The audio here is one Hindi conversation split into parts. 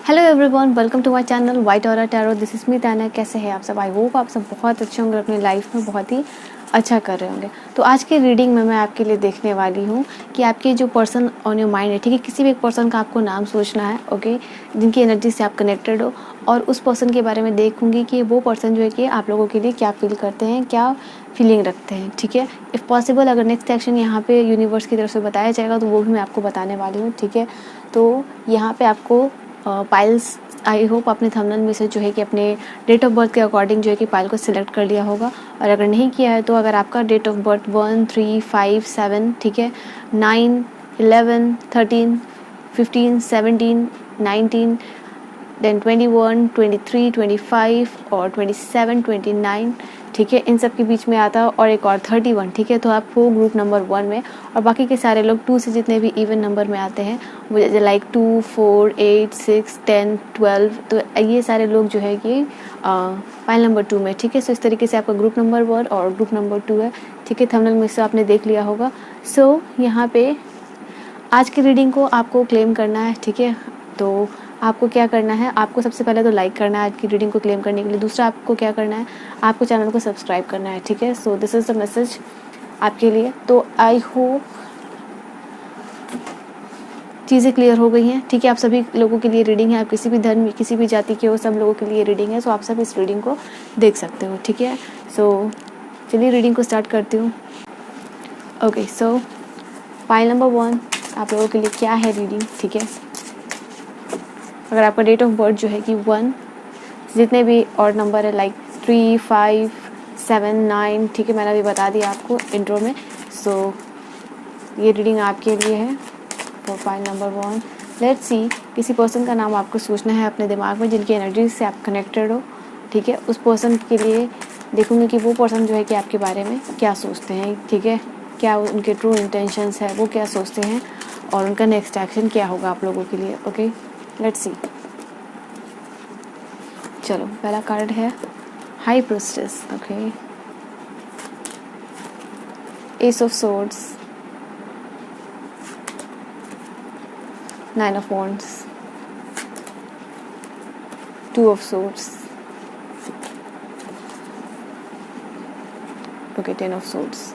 Hello everyone, welcome to my channel white aura tarot. This is me Tana. कैसे हैं आप सब? आई होप आप सब बहुत अच्छे होंगे, अपनी लाइफ में बहुत ही अच्छा कर रहे होंगे। तो आज के रीडिंग में मैं आपके लिए देखने वाली हूँ कि आपके जो पर्सन ऑन योर माइंड है, ठीक है, किसी भी एक पर्सन का आपको नाम सोचना है, ओके, जिनकी एनर्जी से आप कनेक्टेड हो, और उस पर्सन के बारे में देखूंगी कि वो पर्सन जो है कि आप लोगों के लिए क्या फील करते हैं, क्या फीलिंग रखते हैं, ठीक है। इफ़ पॉसिबल अगर नेक्स्ट एक्शन यहाँ पे यूनिवर्स की तरफ से बताया जाएगा तो वो भी मैं आपको बताने वाली हूँ, ठीक है। तो यहाँ पे आपको पाइल्स, आई होप आपने थंबनेल में से जो है कि अपने डेट ऑफ बर्थ के अकॉर्डिंग जो है कि पाइल को सिलेक्ट कर लिया होगा। और अगर नहीं किया है तो अगर आपका डेट ऑफ बर्थ 1, 3, 5, 7, ठीक है, 9, 11, 13, 15, 17, 19, देन 21, 23, 25 और 27, 29, ठीक है, इन सब के बीच में आता है, और एक और 31, ठीक है। तो आप हो ग्रुप नंबर 1 में, और बाकी के सारे लोग 2 से जितने भी इवन नंबर में आते हैं वो लाइक 2, 4, 8, 6, 10, 12, तो ये सारे लोग जो है कि फाइल नंबर 2 में, ठीक है। सो इस तरीके से आपका ग्रुप नंबर 1 और ग्रुप नंबर 2 है, ठीक है। थंबनेल में से आपने देख लिया होगा। सो यहाँ पे आज की रीडिंग को आपको क्लेम करना है, ठीक है। तो आपको क्या करना है, आपको सबसे पहले तो लाइक करना है आज की रीडिंग को क्लेम करने के लिए। दूसरा आपको क्या करना है, आपको चैनल को सब्सक्राइब करना है, ठीक है। So this is the message आपके लिए। तो आई होप चीज़ें क्लियर हो गई हैं, ठीक है। आप सभी लोगों के लिए रीडिंग है, आप किसी भी धर्म, किसी भी जाति के हो, सब लोगों के लिए रीडिंग है। सो आप सब इस रीडिंग को देख सकते हो, ठीक है। सो चलिए रीडिंग को स्टार्ट करती हूँ। ओके, सो फाइल नंबर 1 आप लोगों के लिए क्या है रीडिंग, ठीक है। अगर आपका डेट ऑफ बर्थ जो है कि 1, जितने भी और नंबर है लाइक 3, 5, 7, 9, ठीक है, मैंने अभी बता दिया आपको इंट्रो में। सो ये रीडिंग आपके लिए है for file number 1। Let's see, किसी पर्सन का नाम आपको सोचना है अपने दिमाग में जिनकी एनर्जी से आप कनेक्टेड हो, ठीक है। उस पर्सन के लिए देखूंगी कि वो पर्सन जो है कि आपके बारे में क्या सोचते हैं, ठीक है, क्या उनके ट्रू इंटेंशंस है, वो क्या सोचते हैं, और उनका नेक्स्ट एक्शन क्या होगा आप लोगों के लिए। Okay, let's see. चलो, पहला कार्ड है high priestess, okay, S of swords, 9 of wands, 2 of swords, okay, 10 of swords.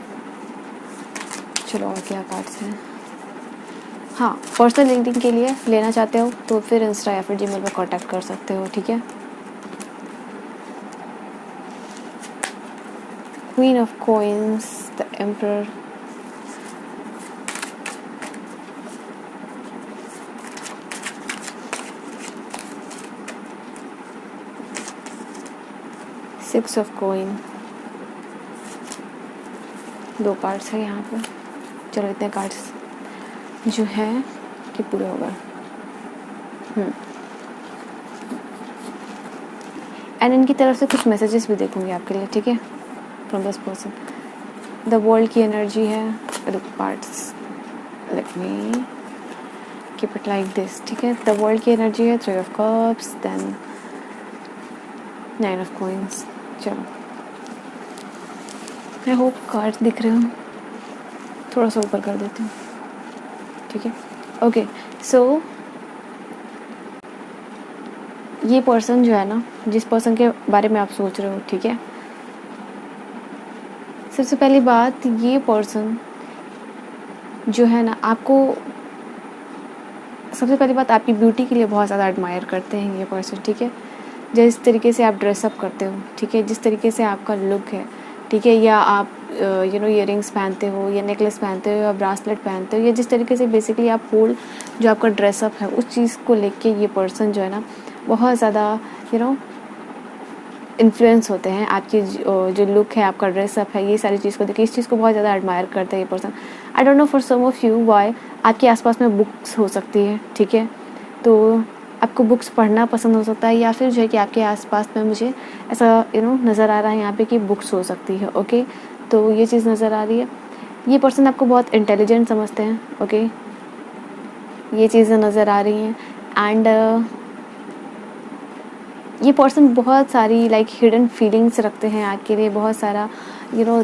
चलो, और क्या कार्ड्स हैं? हाँ, पर्सनल रीडिंग के लिए लेना चाहते हो तो फिर इंस्टा या फिर जीमेल पर कांटेक्ट कर सकते हो, ठीक है। Queen of coins, the emperor, six of coin. 2 cards है यहाँ पर। चलो, इतने कार्ड्स जो है कि पूरे हो गए। एंड इनकी तरफ से कुछ मैसेजेस भी देखूंगी आपके लिए, ठीक है, from this person. The world की एनर्जी है, parts, let me keep it like this, ठीक है। द वर्ल्ड की एनर्जी है 3 of cups, then 9 of coins. चलो, आई होप कार्ड्स दिख रहे हो, थोड़ा सा ऊपर कर देती हूँ, ठीक है। ओके, सो ये पर्सन जो है ना, जिस पर्सन के बारे में आप सोच रहे हो, ठीक है, सबसे पहली बात, ये पर्सन जो है ना, आपको सबसे पहली बात आपकी ब्यूटी के लिए बहुत ज़्यादा एडमायर करते हैं ये पर्सन, ठीक है। जिस तरीके से आप ड्रेसअप करते हो, ठीक है, जिस तरीके से आपका लुक है, ठीक है, या आप इयररिंग्स पहनते हो, या नेकलेस पहनते हो, या ब्रासलेट पहनते हो, या जिस तरीके से बेसिकली आप होल जो आपका ड्रेसअप है उस चीज़ को लेके ये पर्सन जो है ना बहुत ज़्यादा इन्फ्लुएंस होते हैं। आपकी जो लुक है, आपका ड्रेसअप है, ये सारी चीज़ को देखिए, इस चीज़ को बहुत ज़्यादा एडमायर करते हैं ये person. I don't know for some of you why. आपके आसपास में बुक्स हो सकती है, ठीक है, तो आपको बुक्स पढ़ना पसंद हो सकता है, या फिर जो है कि आपके आसपास में मुझे ऐसा नज़र आ रहा है यहाँ पे कि बुक्स हो सकती है, ओके। तो ये चीज़ नज़र आ रही है। ये पर्सन आपको बहुत इंटेलिजेंट समझते हैं, ओके, ये चीज़ें नज़र आ रही हैं। एंड ये पर्सन बहुत सारी लाइक हिडन फीलिंग्स रखते हैं आपके लिए, बहुत सारा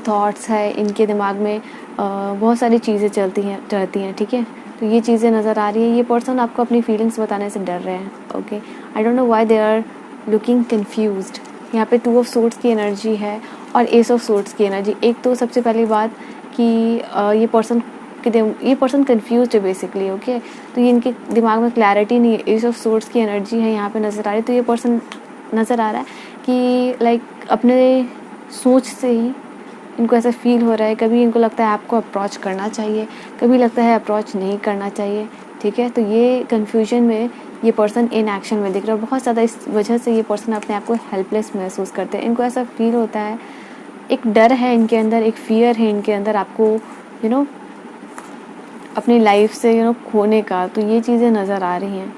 थॉट्स है इनके दिमाग में, बहुत सारी चीज़ें चलती हैं, ठीक है। तो ये चीज़ें नज़र आ रही है। ये पर्सन आपको अपनी फीलिंग्स बताने से डर रहे हैं। Okay, I don't know why they are looking confused. यहाँ पे 2 ऑफ सोर्ड्स की एनर्जी है और एस ऑफ सोर्ड्स की एनर्जी। एक तो सबसे पहली बात कि ये पर्सन कन्फ्यूज्ड है बेसिकली। ओके, तो ये इनके दिमाग में क्लैरिटी नहीं है। एस ऑफ सोर्ड्स की एनर्जी है यहाँ पे नज़र आ रही है। तो ये पर्सन नज़र आ रहा है कि लाइक अपने सोच से ही इनको ऐसा फील हो रहा है। कभी इनको लगता है आपको अप्रोच करना चाहिए, कभी लगता है अप्रोच नहीं करना चाहिए। ठीक है, तो ये कन्फ्यूजन में ये पर्सन इन एक्शन में दिख रहा है बहुत ज़्यादा। इस वजह से ये पर्सन अपने आप को हेल्पलेस महसूस करते हैं। इनको ऐसा फील होता है, एक डर है इनके अंदर, एक फियर है इनके अंदर आपको अपनी लाइफ से खोने का। तो ये चीज़ें नज़र आ रही हैं।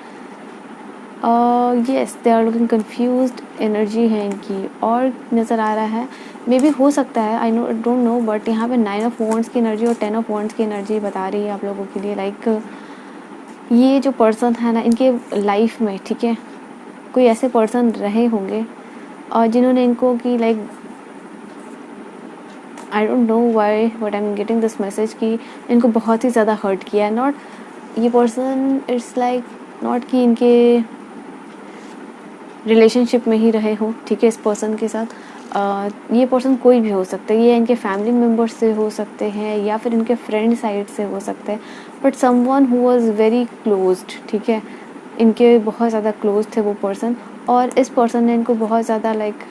Yes, they are looking confused energy है इनकी। और नज़र आ रहा है मे बी हो सकता है, आई डोंट नो, बट यहाँ पे 9 ऑफ वॉन्ड्स की एनर्जी और 10 ऑफ वॉन्ड्स की एनर्जी बता रही है आप लोगों के लिए। लाइक ये जो पर्सन है ना इनके लाइफ में, ठीक है, कोई ऐसे पर्सन रहे होंगे और जिन्होंने इनको कि like I don't know why but I am getting this message कि इनको बहुत ही ज़्यादा हर्ट किया है। नॉट ये पर्सन, इट्स लाइक नॉट कि इनके रिलेशनशिप में ही रहे हो, ठीक है, इस पर्सन के साथ। ये पर्सन कोई भी हो सकता है। ये इनके फैमिली मेम्बर्स से हो सकते हैं या फिर इनके फ्रेंड साइड से हो सकते हैं, but someone who was very closed, ठीक है, इनके बहुत ज़्यादा क्लोज थे वो पर्सन। और इस पर्सन ने इनको बहुत ज़्यादा लाइक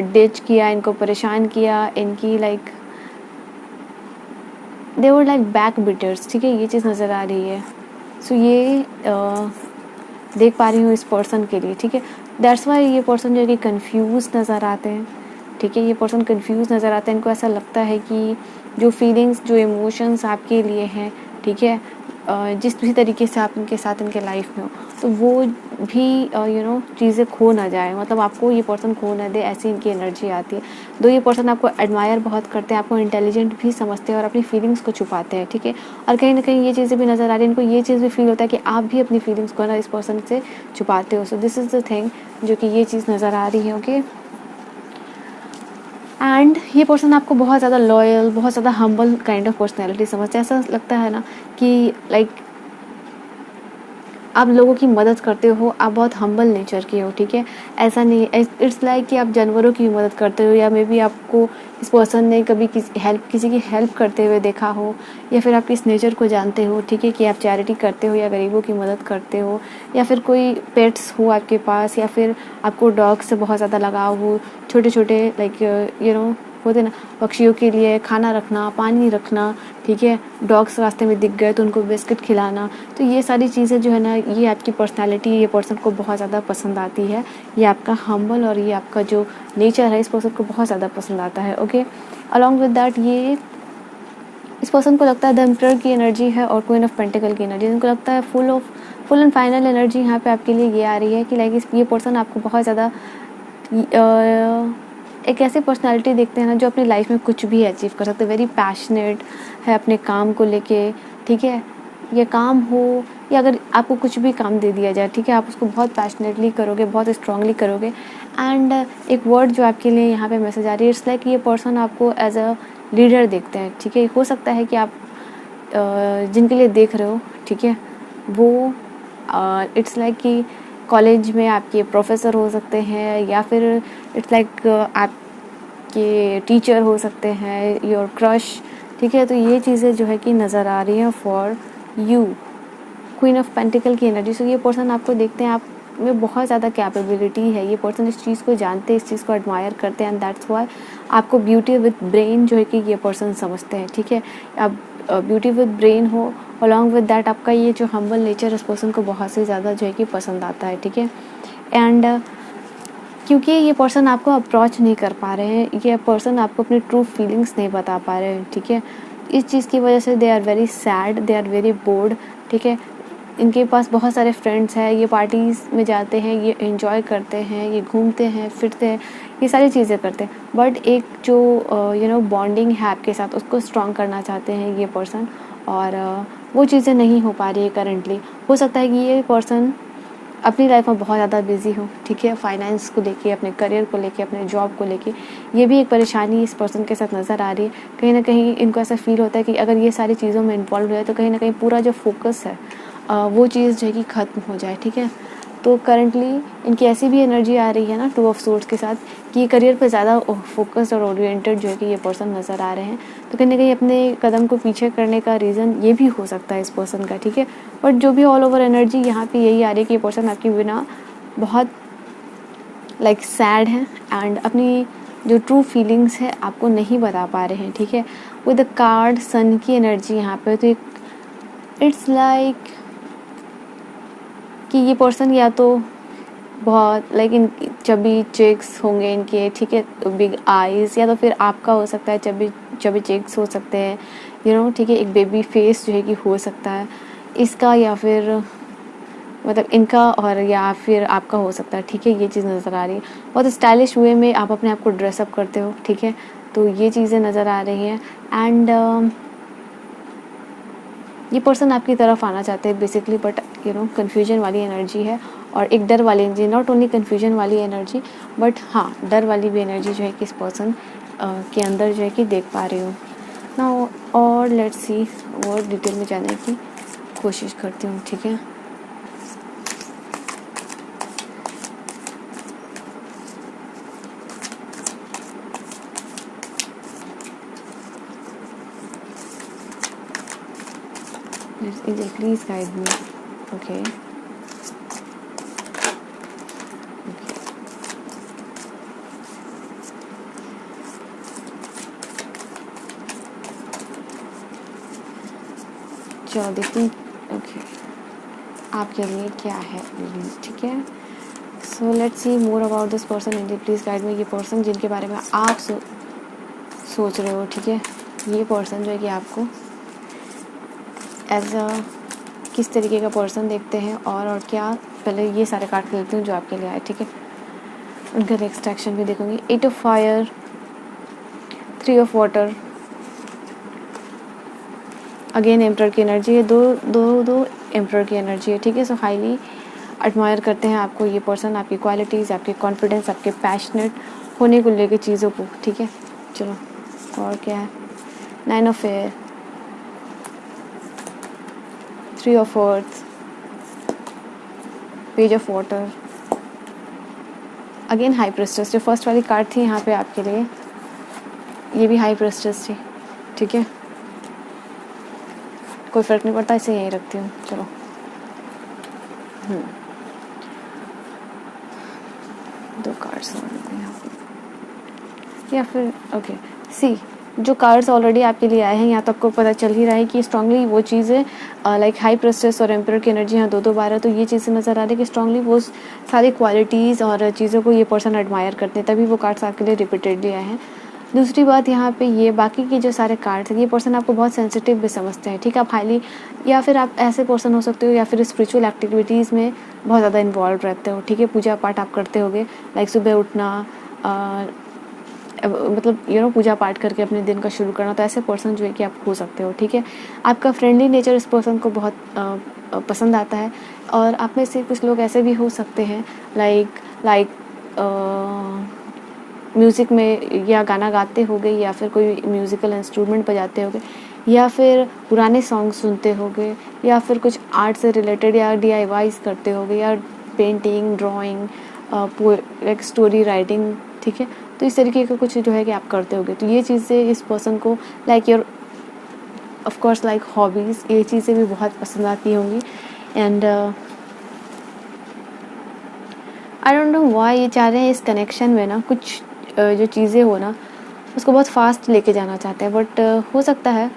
डिच किया, इनको परेशान किया, इनकी like they were like back biters, ठीक है, ये चीज़ नज़र आ रही है। सो ये देख पा रही हूँ इस पर्सन के लिए, ठीक है। दैट्स वाई ये पर्सन जो है कि कन्फ्यूज नज़र आते हैं, ठीक है, ये पर्सन कन्फ्यूज नज़र आते हैं। इनको ऐसा लगता है कि जो फीलिंग्स, जो इमोशंस आपके लिए हैं, ठीक है, जिस भी तरीके से आप इनके साथ इनके लाइफ में हो, तो वो भी चीज़ें खो ना जाए, मतलब आपको ये पर्सन खो ना दे, ऐसी इनकी एनर्जी आती है। दो ये पर्सन आपको एडमायर बहुत करते हैं, आपको इंटेलिजेंट भी समझते हैं और अपनी फीलिंग्स को छुपाते हैं, ठीक है। और कहीं ना कहीं ये चीज़ें भी नज़र आ रही है, इनको ये चीज़ भी फील होता है कि आप भी अपनी फीलिंग्स को ना इस पर्सन से छुपाते हो। So this is the thing जो कि ये चीज़ नज़र आ रही है। ओके, एंड ये पर्सन आपको बहुत ज़्यादा लॉयल, बहुत ज़्यादा हम्बल काइंड ऑफ पर्सनैलिटी समझते हैं। ऐसा लगता है ना कि लाइक आप लोगों की मदद करते हो, आप बहुत हम्बल नेचर के हो, ठीक है। ऐसा नहीं, इट्स लाइक कि आप जानवरों की मदद करते हो, या मे बी आपको इस पर्सन ने कभी किसी की हेल्प करते हुए देखा हो, या फिर आप इस नेचर को जानते हो, ठीक है, कि आप चैरिटी करते हो या गरीबों की मदद करते हो, या फिर कोई पेट्स हो आपके पास, या फिर आपको डॉग से बहुत ज़्यादा लगाव हो। छोटे छोटे लाइक होते ना, पक्षियों के लिए खाना रखना, पानी रखना, ठीक है, डॉग्स रास्ते में दिख गए तो उनको बिस्किट खिलाना। तो ये सारी चीज़ें जो है ना, ये आपकी पर्सनालिटी, ये पर्सन को बहुत ज़्यादा पसंद आती है। ये आपका हम्बल और ये आपका जो नेचर है इस पर्सन को बहुत ज़्यादा पसंद आता है। ओके, अलॉन्ग विद दैट ये इस पर्सन को लगता है द एम्परर की एनर्जी है और क्वीन ऑफ पेंटिकल की एनर्जी। इनको लगता है फुल एंड फाइनल एनर्जी यहाँ पे आपके लिए ये आ रही है कि लाइक ये पर्सन आपको बहुत ज़्यादा एक ऐसी पर्सनालिटी देखते हैं ना जो अपनी लाइफ में कुछ भी अचीव कर सकते हैं। वेरी पैशनेट है अपने काम को लेके, ठीक है, ये काम हो या अगर आपको कुछ भी काम दे दिया जाए, ठीक है, आप उसको बहुत पैशनेटली करोगे, बहुत स्ट्रांगली करोगे। एंड एक वर्ड जो आपके लिए यहाँ पे मैसेज आ रही है, इट्स लाइक ये पर्सन आपको एज अ लीडर देखते हैं, ठीक है। हो सकता है कि आप जिनके लिए देख रहे हो, ठीक है, वो इट्स लाइक कि कॉलेज में आपके प्रोफेसर हो सकते हैं, या फिर इट्स लाइक आपके टीचर हो सकते हैं, योर क्रश, ठीक है। तो ये चीज़ें जो है कि नज़र आ रही हैं for you, queen of pentacle की एनर्जी। सो ये पर्सन आपको देखते हैं, आप में बहुत ज़्यादा कैपेबिलिटी है। ये पर्सन इस चीज़ को जानते हैं, इस चीज़ को एडमायर करते हैं, एंड दैट्स वाई आपको ब्यूटी विद ब्रेन जो है कि ये पर्सन समझते हैं, ठीक है। आप ब्यूटी विद ब्रेन हो, अलॉन्ग विद दैट आपका ये जो हम्बल नेचर इस पर्सन को बहुत से ज़्यादा जो है कि पसंद आता है, ठीक है। एंड क्योंकि ये पर्सन आपको अप्रोच नहीं कर पा रहे हैं, ये पर्सन आपको अपनी ट्रू फीलिंग्स नहीं बता पा रहे हैं, ठीक है, इस चीज़ की वजह से they are very sad, they are very bored, ठीक है। इनके पास बहुत सारे फ्रेंड्स हैं, ये पार्टीज़ में जाते हैं, ये एंजॉय करते हैं, ये घूमते हैं, फिरते हैं, ये सारी चीज़ें करते हैं, बट एक जो बॉन्डिंग है आपके साथ उसको स्ट्रॉन्ग करना चाहते हैं ये पर्सन, और वो चीज़ें नहीं हो पा रही है करंटली। हो सकता है कि ये पर्सन अपनी लाइफ में बहुत ज़्यादा बिजी हो, ठीक है, फाइनेंस को लेके, अपने करियर को लेके, अपने जॉब को लेके। ये भी एक परेशानी इस पर्सन के साथ नज़र आ रही है। कहीं ना कहीं इनको ऐसा फील होता है कि अगर ये सारी चीज़ों में इन्वॉल्व हो जाए तो कहीं ना कहीं पूरा जो फोकस है वो चीज़ जो है कि ख़त्म हो जाए, ठीक है। तो करंटली इनकी ऐसी भी एनर्जी आ रही है ना 2 ऑफ सोर्ड्स के साथ कि करियर पे ज़्यादा फोकस्ड और ओरिएंटेड जो है कि ये पर्सन नज़र आ रहे हैं। तो कहीं ना कहीं अपने कदम को पीछे करने का रीज़न ये भी हो सकता है इस पर्सन का, ठीक है। बट जो भी ऑल ओवर एनर्जी यहाँ पे यही आ रही है कि ये पर्सन आपके बिना बहुत लाइक सैड है एंड अपनी जो ट्रू फीलिंग्स है आपको नहीं बता पा रहे हैं, ठीक है। विद द कार्ड सन की एनर्जी यहाँ पे, तो इट्स लाइक कि ये पर्सन या तो बहुत लाइक इन चबी चेक्स होंगे इनके, ठीक है, बिग आईज, या तो फिर आपका हो सकता है चबी चबी चेक्स हो सकते हैं, ठीक है, एक बेबी फेस जो है कि हो सकता है इसका, या फिर मतलब इनका, और या फिर आपका हो सकता है, ठीक है। ये चीज़ नज़र आ रही है। बहुत स्टाइलिश वे में आप अपने आप को ड्रेसअप करते हो, ठीक है, तो ये चीज़ें नज़र आ रही हैं। एंड ये पर्सन आपकी तरफ आना चाहते हैं बेसिकली, बट कन्फ्यूजन वाली एनर्जी है और एक डर वाली एनर्जी, नॉट ओनली कन्फ्यूजन वाली एनर्जी बट हाँ डर वाली भी एनर्जी जो है कि इस पर्सन के अंदर जो है कि देख पा रही हूँ ना। और लेट्स सी और डिटेल में जाने की कोशिश करती हूँ, ठीक है। Angel, please guide me. Okay. चलो देखते हैं। ओके, आपके लिए क्या है, ठीक है। So let's see more about this person. Angel please guide मी। ये पर्सन जिनके बारे में आप सोच रहे हो, ठीक है, ये पर्सन जो है कि आपको एज अ किस तरीके का पर्सन देखते हैं और क्या, पहले ये सारे कार्ड लेती हूँ जो आपके लिए आए, ठीक है। उनका नेक्स्ट एक्शन भी देखूंगी। 8 of fire, 3 of water, again emperor की एनर्जी है, दो एम्परर की एनर्जी है, ठीक है। सो हाईली एडमायर करते हैं आपको ये पर्सन, आपकी क्वालिटीज़, आपके कॉन्फिडेंस, आपके पैशनेट होने को लेके चीज़ों को, ठीक है। चलो और क्या है। 9 of air, 3 of earth, page of water, again high प्रेस्टेस। जो फर्स्ट वाली कार्ड थी यहाँ पे आपके लिए, ये भी हाई प्रेस्टेस थी, ठीक है। कोई फ़र्क नहीं पड़ता, इसे यहीं रखती हूँ। चलो दो कार्ड्स और यहाँ पे, या फिर ओके सी जो कार्ड्स ऑलरेडी आपके लिए आए हैं यहाँ तो आपको पता चल ही रहा है कि स्ट्रांगली वो चीज़ें लाइक हाई प्रेस्टेस और एम्परर की एनर्जी यहाँ दो बार है, तो ये चीज़ें नज़र आ रही है कि स्ट्रांगली वो सारी क्वालिटीज़ और चीज़ों को ये पर्सन एडमायर करते हैं, तभी वो कार्ड्स आपके लिए रिपीटेडली आए हैं। दूसरी बात यहाँ पे ये बाकी के जो सारे कार्ड्स हैं, ये पर्सन आपको बहुत सेंसिटिव भी समझते हैं, ठीक है। आप हाईली, या फिर आप ऐसे पर्सन हो सकते हो या फिर स्पिरिचुअल एक्टिविटीज़ में बहुत ज़्यादा इन्वॉल्व रहते हो, ठीक है। पूजा पाठ आप करते होगे, लाइक सुबह उठना, मतलब पूजा पाठ करके अपने दिन का शुरू करना, तो ऐसे पर्सन जो है कि आप हो सकते हो, ठीक है। आपका फ्रेंडली नेचर इस पर्सन को बहुत पसंद आता है। और आप में से कुछ लोग ऐसे भी हो सकते हैं लाइक म्यूज़िक में या गाना गाते होगे, या फिर कोई म्यूज़िकल इंस्ट्रूमेंट बजाते होगे, या फिर पुराने सॉन्ग सुनते होगे, या फिर कुछ आर्ट से रिलेटेड या DIYs करते होगे, या painting, drawing, like story writing, ठीक है। तो इस तरीके का कुछ जो है कि आप करते होगे, तो ये चीज़ें इस पर्सन को like your of course like hobbies, ये चीज़ें भी बहुत पसंद आती होंगी। And I don't know why ये चाह रहे हैं इस कनेक्शन में ना कुछ जो चीज़ें हो ना उसको बहुत फास्ट लेके जाना चाहते हैं, बट हो सकता है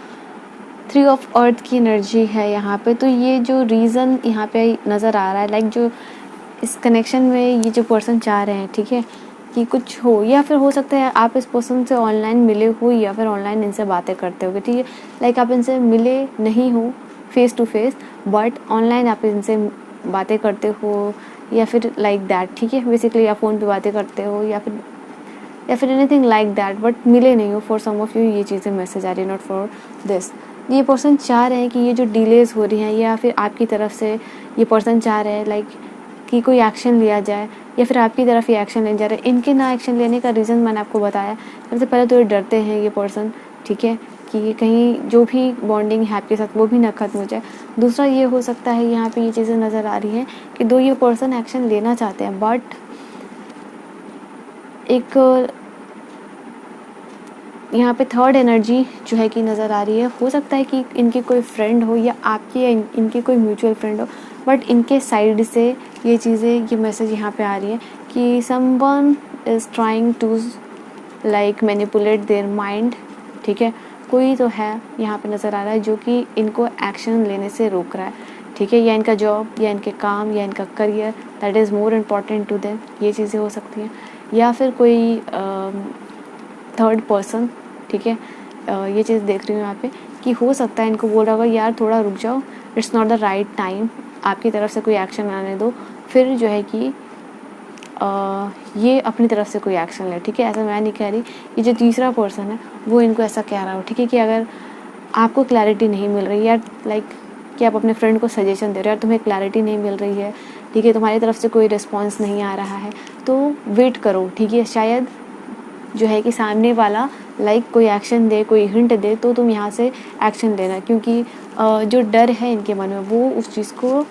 3 ऑफ अर्थ की एनर्जी है यहाँ पे, तो ये जो रीज़न यहाँ पे नज़र आ रहा है लाइक जो इस कनेक्शन में ये जो पर्सन चाह रहे हैं, ठीक है, कि कुछ हो, या फिर हो सकता है आप इस पर्सन से ऑनलाइन मिले हो या फिर ऑनलाइन इनसे बातें करते होगे, ठीक है। लाइक आप इनसे मिले नहीं हो face to face, but online आप इनसे बातें करते हो या फिर लाइक दैट, ठीक है। बेसिकली आप फ़ोन पे बातें करते हो या फिर एनीथिंग लाइक दैट, बट मिले नहीं हो। फॉर सम ऑफ यू ये चीज़ें मैसेज आ रही है, नॉट फॉर दिस। ये पर्सन चाह रहे हैं कि ये जो डिलेज़ हो रही हैं, या फिर आपकी तरफ से ये पर्सन चाह रहे हैं लाइक कि कोई एक्शन लिया जाए या फिर आपकी तरफ ये एक्शन ले जा रहे हैं। इनके ना एक्शन लेने का रीज़न मैंने आपको बताया। सबसे पहले तो ये डरते हैं ये पर्सन, ठीक है, कि कहीं जो भी बॉन्डिंग है आपके साथ वो भी ना ख़त्म हो जाए। दूसरा ये हो सकता है, यहाँ पे ये चीज़ें नज़र आ रही हैं कि दो ये पर्सन एक्शन लेना चाहते हैं बट एक यहाँ पे थर्ड एनर्जी जो है कि नज़र आ रही है। हो सकता है कि इनके कोई फ्रेंड हो या आपकी या इनके कोई म्यूचुअल फ्रेंड हो, बट इनके साइड से ये चीज़ें, ये मैसेज यहाँ पे आ रही है कि someone is trying to like manipulate their mind, ठीक है। कोई तो है यहाँ पे नज़र आ रहा है जो कि इनको एक्शन लेने से रोक रहा है, ठीक है, या इनका जॉब या इनके काम या इनका career that is more important to them, ये चीज़ें हो सकती हैं। या फिर कोई थर्ड पर्सन, ठीक है, ये चीज़ देख रही हूँ यहाँ पे कि हो सकता है इनको बोल रहा होगा यार थोड़ा रुक जाओ, it's not the right time, आपकी तरफ से कोई एक्शन आने दो, फिर जो है कि ये अपनी तरफ से कोई एक्शन ले, ठीक है। ऐसा मैं नहीं कह रही, ये जो तीसरा पर्सन है वो इनको ऐसा कह रहा हो, ठीक है, कि अगर आपको क्लैरिटी नहीं मिल रही है, लाइक कि आप अपने फ्रेंड को सजेशन दे रहे हो यार तुम्हें क्लैरिटी नहीं मिल रही है, ठीक है, तुम्हारी तरफ से कोई रिस्पॉन्स नहीं आ रहा है, तो वेट करो, ठीक है, शायद जो है कि सामने वाला लाइक कोई एक्शन दे, कोई हिंट दे, तो तुम यहाँ से एक्शन लेना, क्योंकि जो डर है इनके मन में वो उस चीज़ को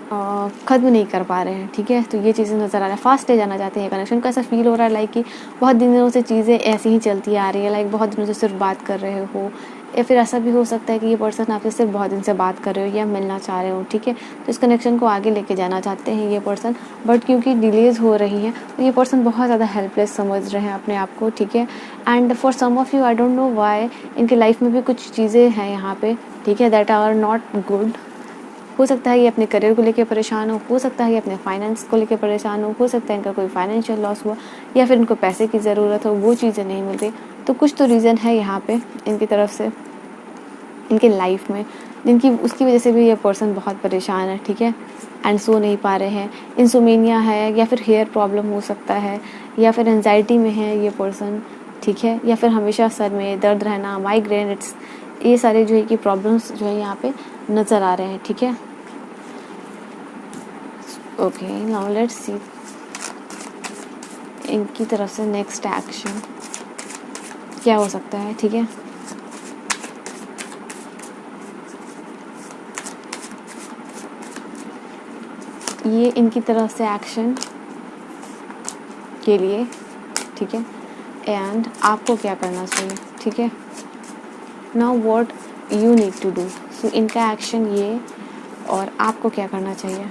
ख़त्म नहीं कर पा रहे हैं, ठीक है। तो ये चीज़ें नज़र आ रहा है, फास्ट ले जाना चाहते हैं कनेक्शन को। ऐसा फील हो रहा है लाइक कि बहुत दिनों से चीज़ें ऐसी ही चलती आ रही है, लाइक बहुत दिनों से सिर्फ बात कर रहे हो, या फिर ऐसा भी हो सकता है कि ये पर्सन आपसे सिर्फ बहुत दिन से बात कर रहे हो या मिलना चाह रहे हो, ठीक है। तो इस कनेक्शन को आगे लेके जाना चाहते हैं ये पर्सन, बट क्योंकि डिलेज़ हो रही हैं तो ये पर्सन बहुत ज़्यादा हेल्पलेस समझ रहे हैं अपने आप को, ठीक है। And for some of you I don't know why इनके लाइफ में भी कुछ चीज़ें हैं यहाँ पे, ठीक है, दैट आर नॉट गुड। हो सकता है ये अपने करियर को लेकर परेशान हो सकता है ये अपने फाइनेंस को लेकर परेशान हो सकता है इनका कोई फाइनेंशियल लॉस हुआ, या फिर इनको पैसे की ज़रूरत हो, वो चीज़ें नहीं मिल रही। तो कुछ तो रीज़न है यहाँ पे इनकी तरफ से इनके लाइफ में, जिनकी उसकी वजह से भी ये पर्सन बहुत परेशान है, ठीक है, एंड सो नहीं पा रहे हैं। इंसोमेनिया है, या फिर हेयर प्रॉब्लम हो सकता है, या फिर एंजाइटी में है ये पर्सन, ठीक है, या फिर हमेशा सर में दर्द रहना, माइग्रेन, इट्स ये सारे जो है कि प्रॉब्लम्स जो है यहाँ पे नज़र आ रहे हैं, ठीक है। ओके, नाउ लेट्स सी इनकी तरफ से नेक्स्ट एक्शन क्या हो सकता है, ठीक है। ये इनकी तरफ से एक्शन के लिए, ठीक है, एंड आपको क्या करना चाहिए, ठीक है। Now what you need to do, so इनका एक्शन ये और आपको क्या करना चाहिए।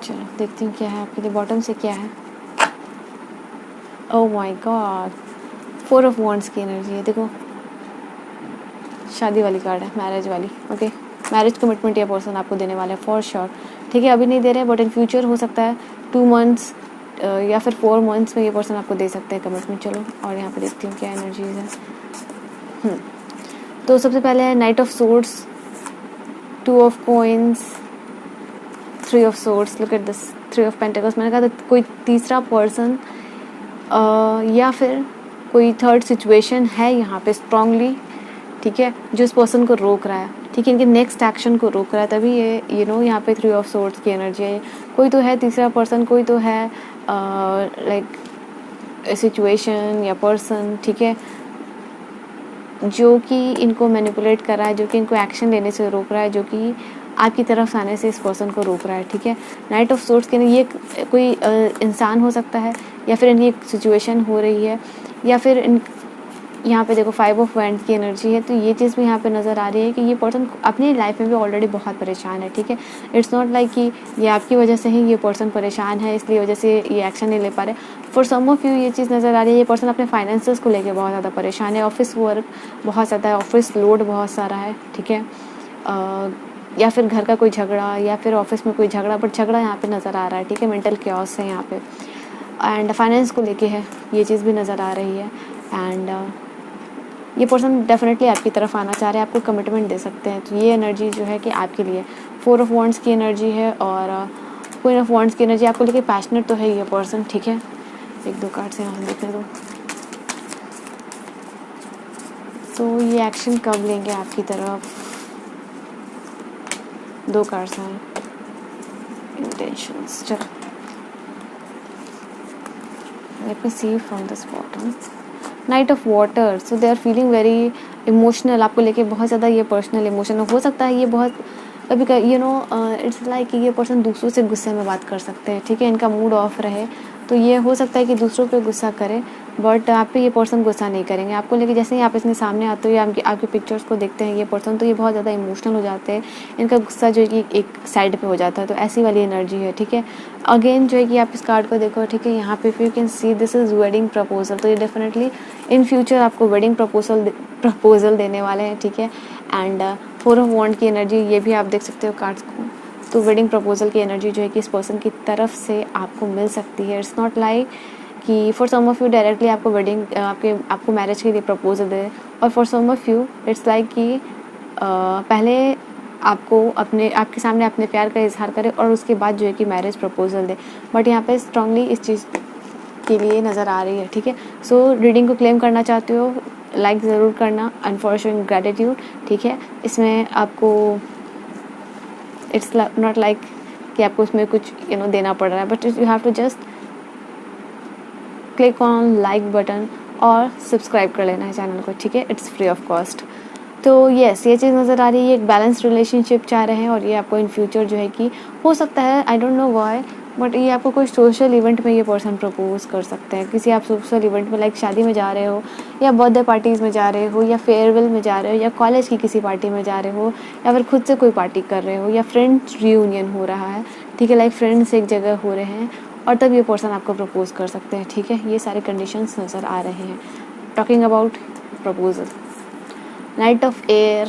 चलो देखती हूँ क्या है आपके लिए, बॉटम से क्या है। Oh my God, 4 of wands की एनर्जी है, देखो शादी वाली कार्ड है, मैरिज वाली, ओके। मैरिज कमिटमेंट ये पर्सन आपको देने वाला है फॉर श्योर, ठीक है। अभी नहीं दे रहे बट इन फ्यूचर हो सकता है 2 मंथ्स या फिर 4 मंथ्स में ये पर्सन आपको दे सकते हैं कमिटमेंट। चलो और यहाँ पे देखती हूँ क्या एनर्जीज है। तो सबसे पहले है night of swords, 2 of coins, 3 of swords, look at this 3 of pentacles. मैंने कहा था कोई तीसरा पर्सन या फिर कोई थर्ड सिचुएशन है यहाँ पे स्ट्रांगली, ठीक है, जो इस पर्सन को रोक रहा है, ठीक है, इनके नेक्स्ट एक्शन को रोक रहा है। तभी ये यहाँ पे 3 ऑफ सोर्ड्स की एनर्जी है। कोई तो है तीसरा पर्सन, कोई तो है लाइक सिचुएशन या पर्सन, ठीक है, जो कि इनको मैनिपुलेट कर रहा है, जो कि इनको एक्शन लेने से रोक रहा है, जो कि आपकी तरफ आने से इस पर्सन को रोक रहा है, ठीक है। नाइट ऑफ सोर्ड्स के ये कोई इंसान हो सकता है, या फिर इनकी एक सिचुएशन हो रही है, या फिर यहाँ पे देखो 5 ऑफ वैंड की एनर्जी है। तो ये चीज़ भी यहाँ पे नज़र आ रही है कि ये पर्सन अपनी लाइफ में भी ऑलरेडी बहुत परेशान है, ठीक है। इट्स नॉट लाइक कि ये आपकी वजह से ही ये पर्सन परेशान है इसलिए वजह से ये एक्शन नहीं ले पा रहे। फॉर सम ऑफ यू ये चीज़ नज़र आ रही है, ये पर्सन अपने फाइनेंसेस को लेकर बहुत ज़्यादा परेशान है, ऑफिस वर्क बहुत ज़्यादा है, ऑफिस लोड बहुत सारा है, ठीक है, या फिर घर का कोई झगड़ा, या फिर ऑफिस में कोई झगड़ा, बट झगड़ा यहाँ पे नज़र आ रहा है, ठीक है, मेंटल क्योस है यहाँ पे, एंड फाइनेंस को लेके है, ये चीज़ भी नज़र आ रही है। एंड ये पर्सन डेफिनेटली आपकी तरफ आना चाह रहे हैं, आपको कमिटमेंट दे सकते हैं। तो ये एनर्जी जो है कि आपके लिए 4 ऑफ वॉन्ड्स की एनर्जी है, और क्वीन ऑफ वॉन्ड्स की एनर्जी। आपको लेके पैशनेट तो है ये पर्सन, ठीक है। 1-2 कार्ड से यहाँ से देखने दो। तो ये एक्शन कब लेंगे आपकी तरफ, 2 कार्ड्स हैं, इंटेंशंस। चलो let me see from this bottom. Knight of water, so they are feeling very emotional, आपको लेके बहुत ज़्यादा ये पर्सनल इमोशन हो सकता है। ये बहुत कभी कभी इट्स लाइक ये पर्सन दूसरों से गुस्से में बात कर सकते हैं, ठीक है, इनका मूड ऑफ रहे तो ये हो सकता है कि दूसरों पे गुस्सा करे, बट आप पे ये पर्सन गुस्सा नहीं करेंगे। आपको लेके जैसे ही आप इसके सामने आते हो या आपके पिक्चर्स को देखते हैं ये पर्सन, तो ये बहुत ज़्यादा इमोशनल हो जाते हैं, इनका गुस्सा जो है कि एक साइड पे हो जाता है, तो ऐसी वाली एनर्जी है, ठीक है। अगेन जो है कि आप इस कार्ड को देखो, ठीक है, यहाँ पे you can see this is wedding proposal, तो ये डेफिनेटली इन फ्यूचर आपको वेडिंग प्रपोजल देने वाले हैं, ठीक है। एंड 4 ऑफ वॉन्ड की एनर्जी ये भी आप देख सकते हो कार्ड्स को, तो वेडिंग प्रपोजल की एनर्जी जो है कि इस पर्सन की तरफ से आपको मिल सकती है। इट्स नॉट लाइक कि for some of you directly आपको आपको मैरिज के लिए प्रपोजल दे, और for some of you it's like कि पहले आपके सामने अपने प्यार का इजहार करे और उसके बाद जो है कि मैरिज प्रपोजल दे, बट यहाँ पे स्ट्रांगली इस चीज़ के लिए नज़र आ रही है, ठीक है। सो रीडिंग को क्लेम करना चाहते हो, लाइक ज़रूर करना, एंड फॉर शोइंग ग्रेटिट्यूड, ठीक है। इसमें आपको इट्स नॉट लाइक कि आपको उसमें कुछ देना पड़ रहा है, but you have to just click on like button और सब्सक्राइब कर लेना है चैनल को, ठीक है, इट्स फ्री ऑफ कॉस्ट। तो येस, ये चीज़ नज़र आ रही है, एक बैलेंस रिलेशनशिप चाह रहे हैं, और ये आपको इन फ्यूचर जो है कि हो सकता है, आई डोंट नो व्हाई, बट ये आपको कोई सोशल इवेंट में ये पर्सन प्रपोज कर सकते हैं। किसी आप सोशल इवेंट में लाइक शादी में जा रहे हो, या बर्थडे पार्टीज़ में जा रहे हो, या फेयरवेल में जा रहे हो, या कॉलेज की किसी पार्टी में जा रहे हो, या फिर खुद से कोई पार्टी कर रहे हो, या फ्रेंड्स रियूनियन हो रहा है, ठीक है, लाइक फ्रेंड्स एक जगह हो रहे हैं, और तब ये पर्सन आपको प्रपोज कर सकते हैं, ठीक है। ये सारे कंडीशंस नज़र आ रहे हैं। Talking about proposal, knight of air,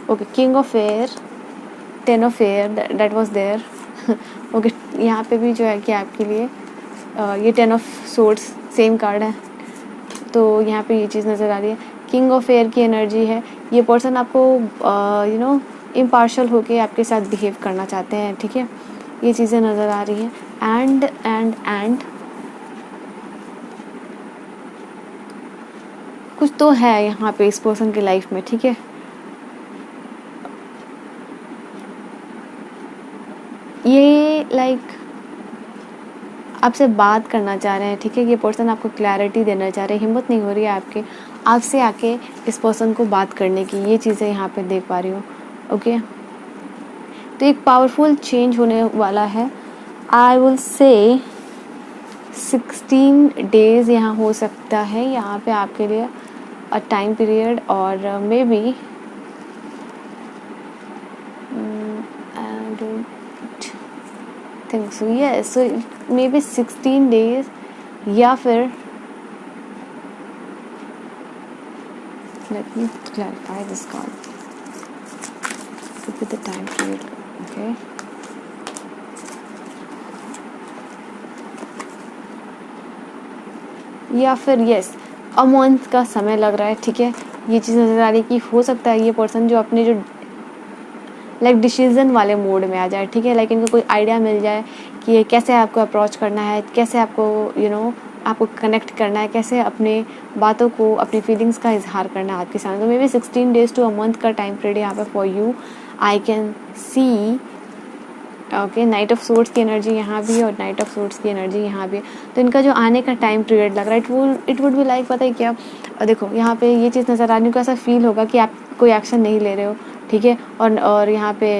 okay, king of air, 10 of air, that was there, okay. यहाँ पे भी जो है कि आपके लिए ये 10 ऑफ सोर्ड्स सेम कार्ड है, तो यहाँ पे ये चीज़ नज़र आ रही है। किंग ऑफ एयर की एनर्जी है, ये पर्सन आपको इम्पार्शल होके आपके साथ बिहेव करना चाहते हैं, ठीक है, ये चीज़ें नज़र आ रही हैं। एंड कुछ तो है यहाँ पे इस पर्सन की लाइफ में, ठीक है। ये लाइक आपसे बात करना चाह रहे हैं, ठीक है, ये पर्सन आपको क्लैरिटी देना चाह रहे हैं, हिम्मत नहीं हो रही है आपसे आके इस पर्सन को बात करने की, ये चीज़ें यहाँ पे देख पा रही हूँ, ओके। तो एक पावरफुल चेंज होने वाला है, आई विल से 16 डेज यहाँ हो सकता है, यहाँ पे आपके लिए अ टाइम पीरियड, और maybe I don't think so, yes, so maybe 16 days, या फिर let me clarify this card, could be the time period, okay. या फिर यस, अ मंथ का समय लग रहा है, ठीक है। ये चीज़ नज़र आ रही है कि हो सकता है ये पर्सन जो अपने जो लाइक डिसीजन वाले मोड में आ जाए, ठीक है, लाइक इनको कोई आइडिया मिल जाए कि कैसे आपको अप्रोच करना है, कैसे आपको आपको कनेक्ट करना है, कैसे अपने बातों को, अपनी फीलिंग्स का इजहार करना है आपके सामने। तो maybe 16 days to a month का टाइम पीरियड यहाँ पे for you I can see, okay. Knight of swords की एनर्जी यहाँ भी, और नाइट ऑफ सोर्ड्स की एनर्जी यहाँ भी, तो इनका जो आने का टाइम पीरियड लग रहा है इट वुड बी लाइक, पता है क्या, देखो यहाँ पे ये चीज़ नज़र आने को ऐसा फील होगा कि आप कोई एक्शन नहीं ले रहे हो, ठीक है, और यहाँ पे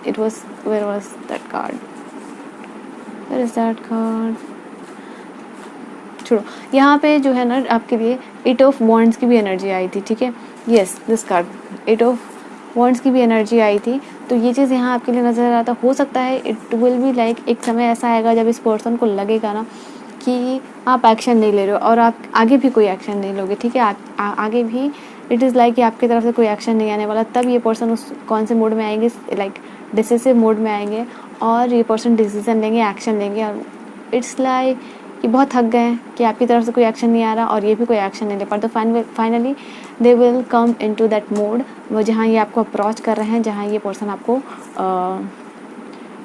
it was, where was that card, where is that card, छोड़ो। यहाँ पे जो है ना आपके लिए 8 ऑफ वॉन्ड्स की भी एनर्जी आई थी, ठीक है, yes, this card 8 of wands की भी एनर्जी आई थी, तो ये चीज़ यहाँ आपके लिए नज़र आ रहा था। हो सकता है इट विल बी लाइक एक समय ऐसा आएगा जब इस पर्सन को लगेगा ना कि आप एक्शन नहीं ले रहे हो, और आप आगे भी कोई एक्शन नहीं लोगे, ठीक है, आगे भी इट इज़ लाइक कि आपकी तरफ से कोई एक्शन नहीं आने वाला, तब ये पर्सन उस कौन से मोड में आएंगे, लाइक डिसिसिव मोड में आएंगे, और ये पर्सन डिसीजन लेंगे, एक्शन लेंगे, और इट्स लाइक कि बहुत थक गए हैं कि आपकी तरफ से कोई एक्शन नहीं आ रहा और ये भी कोई एक्शन नहीं ले पा, तो finally they will come into that mode, वो जहाँ ये आपको अप्रोच कर रहे हैं, जहाँ ये पर्सन आपको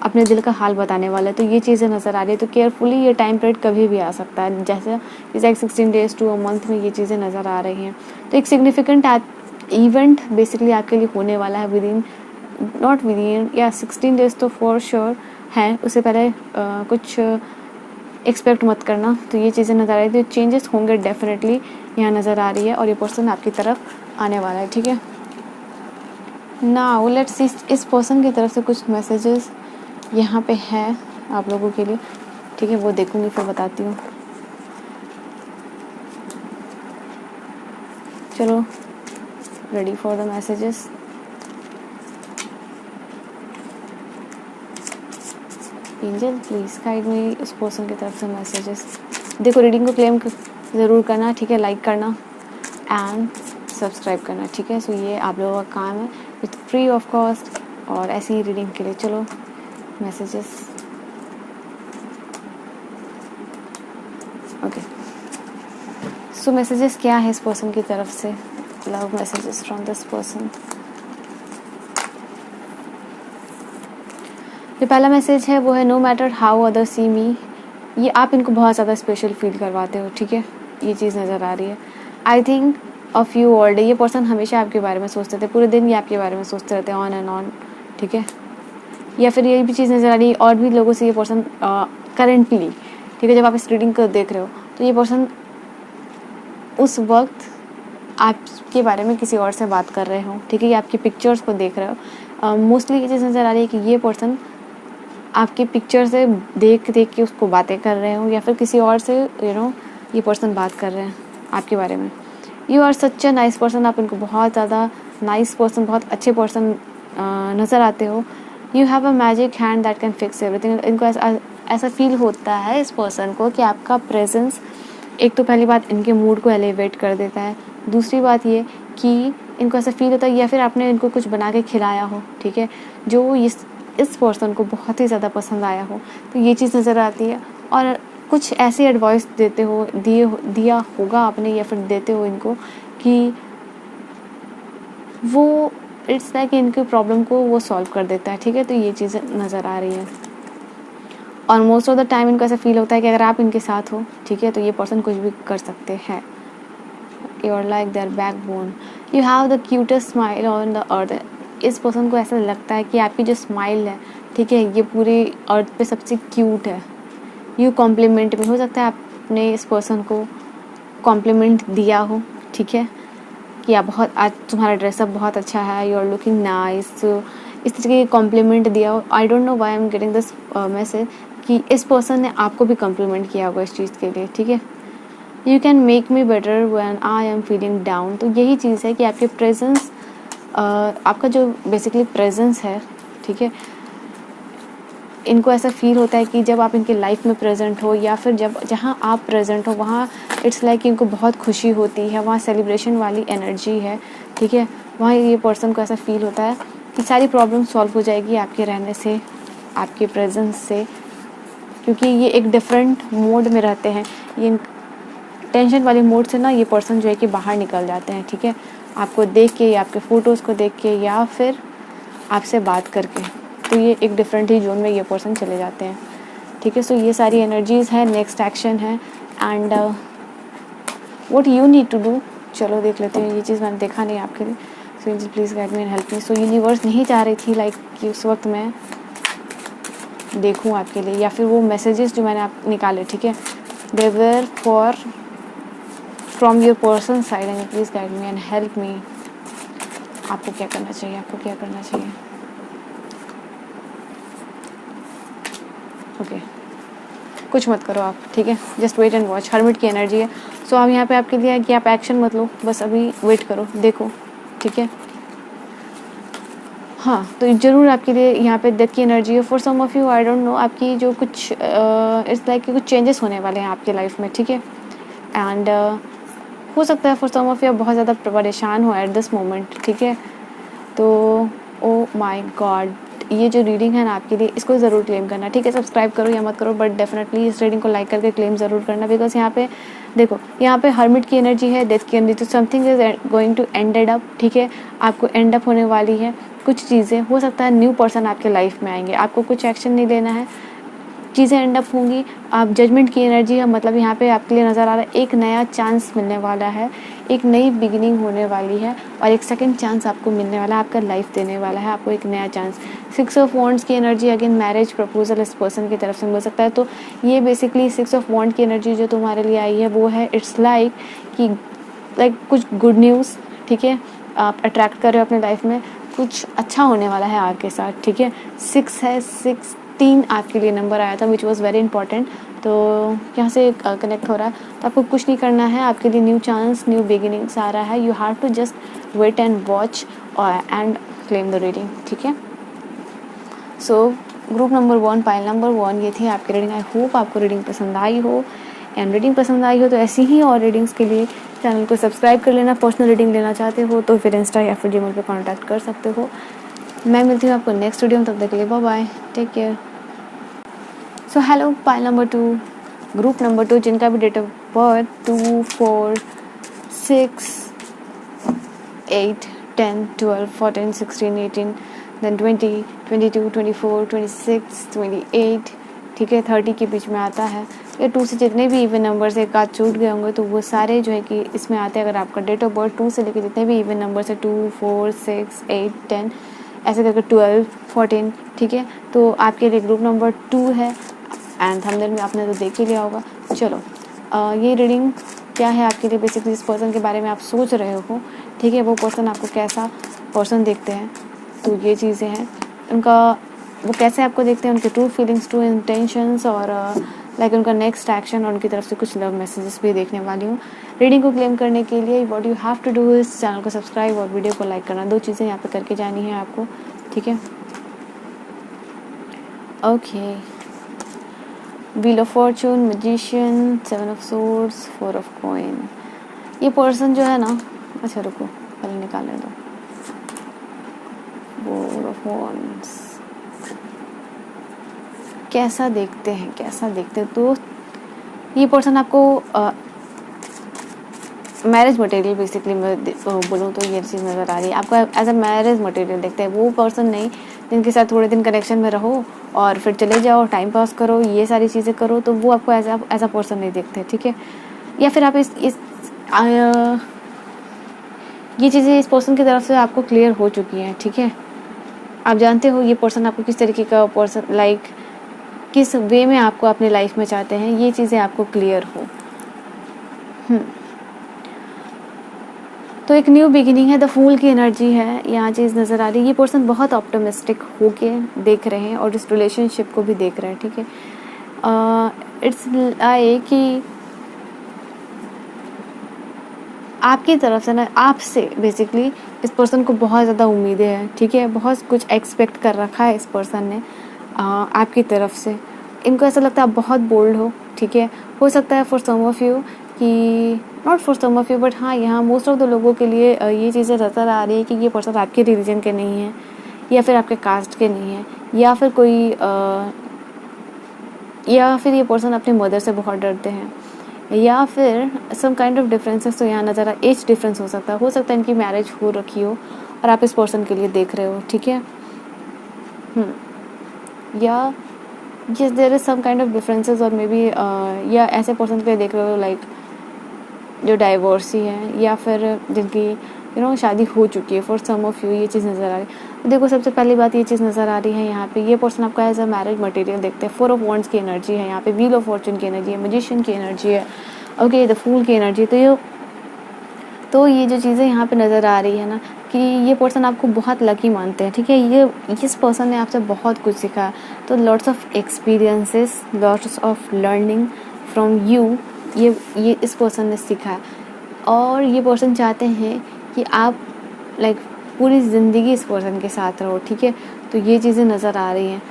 अपने दिल का हाल बताने वाला है। तो ये चीज़ें नज़र आ रही है, तो केयरफुली ये टाइम पीरियड कभी भी आ सकता है, जैसे इस 16 डेज टू अ मंथ में ये चीज़ें नज़र आ रही हैं। तो एक सिग्निफिकेंट इवेंट बेसिकली आपके लिए होने वाला है विदिन नॉट विदिन या 16 डेज तो फॉर श्योर है, उससे पहले कुछ एक्सपेक्ट मत करना। तो ये चीज़ें नज़र आ रही थी, चेंजेस होंगे डेफिनेटली यहाँ नज़र आ रही है, और ये पर्सन आपकी तरफ आने वाला है, ठीक है। नाउ लेट्स सी इस पर्सन की तरफ से कुछ मैसेजेस यहाँ पे है आप लोगों के लिए, ठीक है, वो देखूंगी फिर बताती हूँ। चलो ready for the messages. Angel please guide me इस पर्सन की तरफ से मैसेजेस। देखो रीडिंग को क्लेम ज़रूर करना, ठीक है, लाइक करना एंड सब्सक्राइब करना, ठीक है। सो ये आप लोगों का काम है, विथ फ्री ऑफ कॉस्ट, और ऐसी ही रीडिंग के लिए। चलो मैसेजेस, ओके। सो मैसेजेस क्या है इस पर्सन की तरफ से? Love messages from this person. जो पहला मैसेज है वो है नो मैटर हाउ अदर सी मी। ये आप इनको बहुत ज़्यादा स्पेशल फील करवाते हो, ठीक है, ये चीज़ नज़र आ रही है। I think of you all day. ये पर्सन हमेशा आपके बारे में सोचते थे, पूरे दिन ये आपके बारे में सोचते रहते हैं, ऑन एंड ऑन, ठीक है। या फिर ये भी चीज़ नज़र आ रही है और भी लोगों से ये पर्सन करेंटली, ठीक है, जब आप इस रीडिंग को देख रहे हो तो ये पर्सन उस वक्त आपके बारे में किसी और से बात कर रहे हो, ठीक है, ये आपकी पिक्चर्स को देख रहे हो। मोस्टली ये चीज़ नज़र आ रही है कि ये पर्सन आपकी पिक्चर से देख देख के उसको बातें कर रहे हो, या फिर किसी और से ये पर्सन बात कर रहे हैं आपके बारे में। You are such a nice person. आप इनको बहुत ज़्यादा नाइस पर्सन, बहुत अच्छे पर्सन नज़र आते हो। You have a magic hand that can fix everything. इनको ऐसा फील होता है इस पर्सन को कि आपका प्रेजेंस, एक तो पहली बात इनके मूड को एलिवेट कर देता है, दूसरी बात ये कि इनको ऐसा फील होता है या फिर आपने इनको कुछ बना के खिलाया हो, ठीक है, जो इस पर्सन को बहुत ही ज़्यादा पसंद आया हो, तो ये चीज़ नज़र आती है। और कुछ ऐसी एडवाइस देते हो, दिया होगा आपने, या फिर देते हो इनको कि वो इट्स लाइक इनकी प्रॉब्लम को वो सॉल्व कर देता है, ठीक है, तो ये चीज़ें नज़र आ रही है। और मोस्ट ऑफ द टाइम इनको ऐसा फील होता है कि अगर आप इनके साथ हो, ठीक है, तो ये पर्सन कुछ भी कर सकते हैं। You are like their backbone. You have the cutest smile on the earth. इस पर्सन को ऐसा लगता है कि आपकी जो स्माइल है, ठीक है, ये पूरी अर्थ पे सबसे क्यूट है। यू कॉम्प्लीमेंट में, हो सकता है आपने इस पर्सन को कॉम्प्लीमेंट दिया हो, ठीक है, कि आप बहुत, आज तुम्हारा ड्रेसअप बहुत अच्छा है, यू आर लुकिंग नाइस, इस तरीके की कॉम्प्लीमेंट दिया हो। आई don't know why I am getting this message कि इस पर्सन ने आपको भी कॉम्प्लीमेंट किया होगा इस चीज़ के लिए, ठीक है। You can make me better when I am feeling down. तो यही चीज़ है कि आपके प्रेजेंस, आपका जो बेसिकली प्रेजेंस है, ठीक है, इनको ऐसा फील होता है कि जब आप इनकी लाइफ में प्रेजेंट हो, या फिर जब जहाँ आप प्रेजेंट हो वहाँ इट्स लाइक इनको बहुत खुशी होती है, वहाँ सेलिब्रेशन वाली एनर्जी है, ठीक है। वहाँ ये पर्सन को ऐसा फील होता है कि सारी प्रॉब्लम सॉल्व हो जाएगी आपके रहने से, आपके प्रेजेंस से, क्योंकि ये एक डिफरेंट मोड में रहते हैं। ये टेंशन वाली मोड से ना ये पर्सन जो है कि बाहर निकल जाते हैं, ठीक है, आपको देख के, या आपके फ़ोटोज़ को देख के, या फिर आपसे बात करके, तो ये एक डिफरेंट ही जोन में ये पर्सन चले जाते हैं, ठीक है। सो ये सारी एनर्जीज़ है, नेक्स्ट एक्शन है, and what you need to do. चलो देख लेते हैं, ये चीज़ मैंने देखा नहीं आपके लिए। So angel please guide me and help me. So universe नहीं चाह रही थी लाइक कि उस वक्त मैं देखूँ आपके लिए, या फिर वो मैसेजेस जो मैंने आप निकाले, ठीक है, they were far from your person side, and please guide me and help me. आपको क्या करना चाहिए, आपको क्या करना चाहिए? ओके, कुछ मत करो आप, ठीक है, just wait and watch. Hermit की एनर्जी है। सो अब यहाँ पे आपके लिए है कि आप एक्शन मत लो, बस अभी वेट करो, देखो, ठीक है। हाँ, तो ज़रूर आपके लिए यहाँ पे डेथ की एनर्जी है। For some of you, I don't know, आपकी जो कुछ इट्स लाइक कि कुछ चेंजेस होने वाले हैं आपके लाइफ में, ठीक है। एंड हो सकता है फॉर सम ऑफ यू बहुत ज़्यादा परेशान हो एट दिस मोमेंट, ठीक है। तो ओ माय गॉड, ये जो रीडिंग है ना आपके लिए, इसको ज़रूर क्लेम करना, ठीक है। सब्सक्राइब करो या मत करो, बट डेफिनेटली इस रीडिंग को लाइक करके क्लेम ज़रूर करना, बिकॉज यहाँ पे देखो, यहाँ पे हर्मिट की एनर्जी है, डेथ की एनर्जी, तो something is going to ended up, ठीक है। आपको एंड अप होने वाली है कुछ चीज़ें, हो सकता है न्यू पर्सन आपके लाइफ में आएंगे, आपको कुछ एक्शन नहीं लेना है, चीज़ें एंड अप होंगी। आप जजमेंट की एनर्जी है, मतलब यहाँ पे आपके लिए नज़र आ रहा है एक नया चांस मिलने वाला है, एक नई बिगिनिंग होने वाली है और एक सेकंड चांस आपको मिलने वाला है, आपका लाइफ देने वाला है आपको एक नया चांस। 6 ऑफ वॉन्ड्स की एनर्जी अगेन मैरिज प्रपोजल इस पर्सन की तरफ से मिल सकता है। तो ये बेसिकली 6 ऑफ वॉन्ड की एनर्जी जो तुम्हारे लिए आई है वो है इट्स लाइक कि कुछ गुड न्यूज़, ठीक है, आप अट्रैक्ट कर रहे हो अपने लाइफ में, कुछ अच्छा होने वाला है आपके साथ, ठीक है। 6 है, 16 आपके लिए नंबर आया था विच वॉज़ वेरी इंपॉर्टेंट। तो यहाँ से कनेक्ट हो रहा है, तो आपको कुछ नहीं करना है, आपके लिए न्यू चांस न्यू बिगिनिंग्स आ रहा है। You have to just wait and watch and claim the reading, ठीक है। So group number 1, pile number 1, ये थी आपकी रीडिंग। आई होप आपको रीडिंग पसंद आई हो, एंड रीडिंग पसंद आई हो तो ऐसी ही और रीडिंग्स के लिए चैनल को सब्सक्राइब कर लेना। पर्सनल रीडिंग लेना चाहते हो तो फिर इंस्टा या फिर जीमेल पे कांटेक्ट कर सकते हो। मैं मिलती हूँ आपको नेक्स्ट वीडियो में, तब तक के लिए bye bye, take care. So hello pile number 2, group number 2, जिनका भी डेट ऑफ बर्थ 2, 4, 6, 8, 10, 12, 14, 16, 18, देन 20, 22, 24, 26, 28, ठीक है, 30 के बीच में आता है। या 2 से जितने भी इवन नंबर से एक आध छूट गए होंगे तो वो सारे जो है कि इसमें आते हैं। अगर आपका डेट ऑफ बर्थ 2 से लेकर जितने भी इवन नंबर से 2, 4, 6, 8, 10 ऐसे करके 12, 14, ठीक है, तो आपके लिए ग्रुप नंबर 2 है। एंड थंबनेल में आपने तो देख ही लिया होगा। चलो ये रीडिंग क्या है आपके लिए, बेसिकली इस पर्सन के बारे में आप सोच रहे हो, ठीक है, वो पर्सन आपको कैसा पर्सन देखते हैं, तो ये चीज़ें हैं उनका, वो कैसे आपको देखते हैं, उनके ट्रू फीलिंग्स, ट्रू इंटेंशंस और लाइक उनका नेक्स्ट एक्शन और उनकी तरफ से कुछ लव मैसेजेस भी देखने वाली हूँ। रीडिंग को क्लेम करने के लिए what you have to do इस चैनल को सब्सक्राइब और वीडियो को लाइक करना, 2 चीज़ें यहाँ पे करके जानी है आपको, ठीक है। Okay, wheel of Fortune, magician, 7 of swords, 4 of coin. ये पर्सन जो है ना, अच्छा रुको पहले निकालने दो, 4 ऑफ वॉन्ड्स, कैसा देखते हैं, कैसा देखते हैं, तो ये पर्सन आपको मैरिज मटेरियल बेसिकली मैं बोलूँ तो ये चीज़ नज़र आ रही है, आपको एज अ मैरिज मटेरियल देखते हैं। वो पर्सन नहीं जिनके साथ थोड़े दिन कनेक्शन में रहो और फिर चले जाओ, टाइम पास करो, ये सारी चीज़ें करो, तो वो आपको एज अ पर्सन नहीं देखते, ठीक है। या फिर आप ये चीज़ें इस पर्सन की तरफ से आपको क्लियर हो चुकी हैं, ठीक है। आप जानते हो ये पर्सन आपको किस तरीके का पर्सन, लाइक किस वे में आपको अपने लाइफ में चाहते हैं, ये चीज़ें आपको क्लियर हो। तो एक न्यू बिगिनिंग है, द फूल की एनर्जी है यहाँ चीज़ नज़र आ रही है। ये पर्सन बहुत ऑप्टिमिस्टिक होके देख रहे हैं और इस रिलेशनशिप को भी देख रहे हैं, ठीक है। इट्स लाइक कि आपकी तरफ से ना, आपसे बेसिकली इस पर्सन को बहुत ज़्यादा उम्मीदें हैं, ठीक है, बहुत कुछ एक्सपेक्ट कर रखा है इस पर्सन ने आपकी तरफ से। इनको ऐसा लगता है आप बहुत बोल्ड हो, ठीक है। हो सकता है फॉर सम ऑफ यू कि not for some of you but हाँ, यहाँ मोस्ट ऑफ द लोगों के लिए ये चीज़ें नज़र आ रही है कि ये पर्सन आपके रिलीजन के नहीं है या फिर आपके कास्ट के नहीं है, या फिर कोई या फिर ये पर्सन अपनी मदर से बहुत डरते हैं, या फिर सम काइंड ऑफ डिफरेंसेस। तो यहाँ नज़र एज डिफरेंस हो सकता है इनकी मैरिज हो रखी हो और आप इस पर्सन के लिए देख रहे हो, ठीक है। या yes there is some kind of differences और मे बी या ऐसे पर्सन के लिए देख रहे हो लाइक जो डाइवोर्सी है या फिर जिनकी शादी हो चुकी है। फॉर सम ऑफ यू ये चीज़ नज़र आ रही है। देखो सबसे पहली बात ये चीज़ नज़र आ रही है यहाँ पे, ये पर्सन आपका एज अ मैरिज मटेरियल देखते हैं। 4 ऑफ वॉन्ड्स की एनर्जी है यहाँ पे, व्हील ऑफ फॉर्चून की एनर्जी है, मैजिशियन की एनर्जी है, ओके, द फूल की एनर्जी। तो ये जो चीज़ें यहाँ पे नज़र आ रही है ना कि ये पर्सन आपको बहुत लकी मानते हैं, ठीक है। ये इस पर्सन ने आपसे बहुत कुछ सीखा, तो lots of experiences, lots of learning from you, ये इस पर्सन ने सीखा है। और ये पर्सन चाहते हैं कि आप लाइक पूरी ज़िंदगी इस पर्सन के साथ रहो, ठीक है। तो ये चीज़ें नज़र आ रही हैं,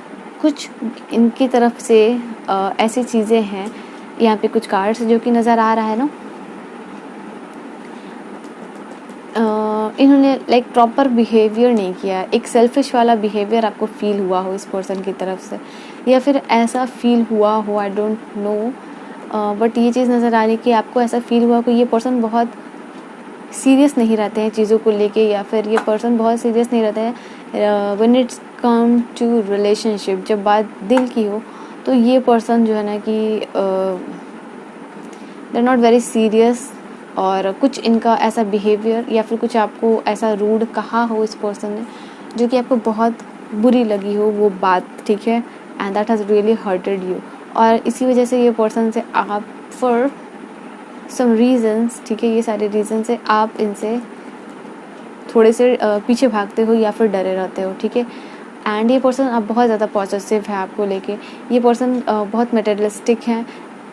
कुछ इनकी तरफ से ऐसी चीज़ें हैं यहाँ पे, कुछ कार्ड्स जो कि नज़र आ रहा है ना, इन्होंने लाइक प्रॉपर बिहेवियर नहीं किया, एक सेल्फिश वाला बिहेवियर आपको फील हुआ हो इस पर्सन की तरफ से, या फिर ऐसा फील हुआ हो, आई डोंट नो, बट ये चीज़ नज़र आ रही है कि आपको ऐसा फील हुआ कि ये पर्सन बहुत सीरियस नहीं रहते हैं चीज़ों को लेके, या फिर ये पर्सन बहुत सीरियस नहीं रहते हैं when it's come to relationship. जब बात दिल की हो तो ये पर्सन जो है ना कि they are not very serious, और कुछ इनका ऐसा बिहेवियर या फिर कुछ आपको ऐसा रूड कहा हो इस पर्सन ने जो कि आपको बहुत बुरी लगी हो वो बात, ठीक है, and that has really hurted you, और इसी वजह से ये पर्सन से आप फॉर सम रीजंस, ठीक है, ये सारे रीजन से आप इनसे थोड़े से पीछे भागते हो या फिर डरे रहते हो, ठीक है। एंड ये पर्सन अब बहुत ज़्यादा पॉजिटिव है आपको लेके, ये पर्सन बहुत मटेरियलिस्टिक है,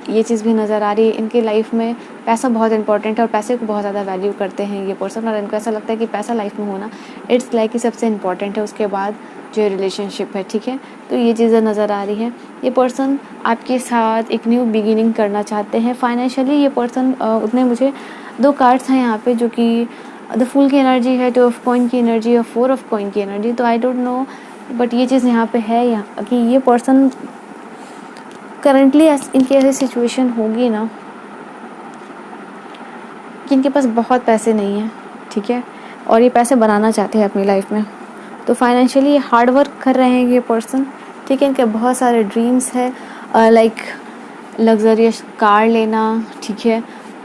ये चीज़ भी नज़र आ रही है। इनके लाइफ में पैसा बहुत इंपॉर्टेंट है और पैसे को बहुत ज़्यादा वैल्यू करते हैं ये पर्सन, और इनको ऐसा लगता है कि पैसा लाइफ में होना इट्स लाइक कि सबसे इम्पॉर्टेंट है, उसके बाद जो रिलेशनशिप है, ठीक है। तो ये चीज़ें नज़र आ रही हैं। ये पर्सन आपके साथ एक न्यू बिगिनिंग करना चाहते हैं। फाइनेंशियली ये पर्सन उतने, मुझे 2 कार्ड्स हैं यहाँ पे जो कि द फूल की एनर्जी है, 2 ऑफ कॉइन की एनर्जी और 4 ऑफ कॉइन की एनर्जी। तो आई डोंट नो, बट ये चीज़ यहाँ पे है यहाँ कि ये पर्सन करंटली इनकी ऐसी सिचुएशन होगी ना कि इनके पास बहुत पैसे नहीं हैं, ठीक है, और ये पैसे बनाना चाहते हैं अपनी लाइफ में। तो फाइनेंशियली हार्ड वर्क कर रहे हैं ये पर्सन, ठीक है। इनके बहुत सारे ड्रीम्स है, लाइक लग्जरियस कार लेना, ठीक है,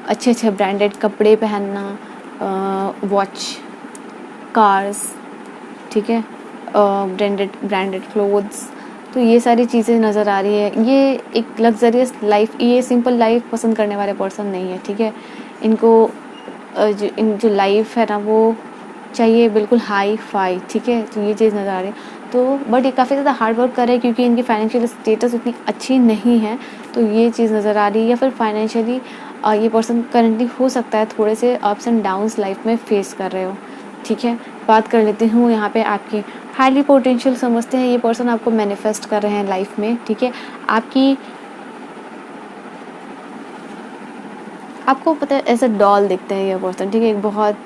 अच्छे अच्छे ब्रांडेड कपड़े पहनना, वॉच, कार्स, ठीक है, ब्रांडेड क्लोथ्स। तो ये सारी चीज़ें नज़र आ रही है। ये एक लग्जरियस लाइफ, ये सिंपल लाइफ पसंद करने वाले पर्सन नहीं है, ठीक है। इनको जो लाइफ है ना वो चाहिए बिल्कुल हाई फाई, ठीक है। तो ये चीज़ नज़र आ रही है। तो बट ये काफ़ी ज़्यादा हार्ड वर्क कर रहे हैं क्योंकि इनकी फाइनेंशियल स्टेटस उतनी अच्छी नहीं है, तो ये चीज़ नज़र आ रही है। या फिर फाइनेंशियली ये पर्सन करंटली हो सकता है थोड़े से अप्स एंड डाउन्स लाइफ में फेस कर रहे हो, ठीक है। बात कर लेती हूँ यहाँ पे आपकी हाईली पोटेंशियल समझते हैं ये पर्सन आपको मैनिफेस्ट कर रहे हैं लाइफ में, ठीक है। आपको पता है एज अ डॉल दिखते हैं ये पर्सन, ठीक है, एक बहुत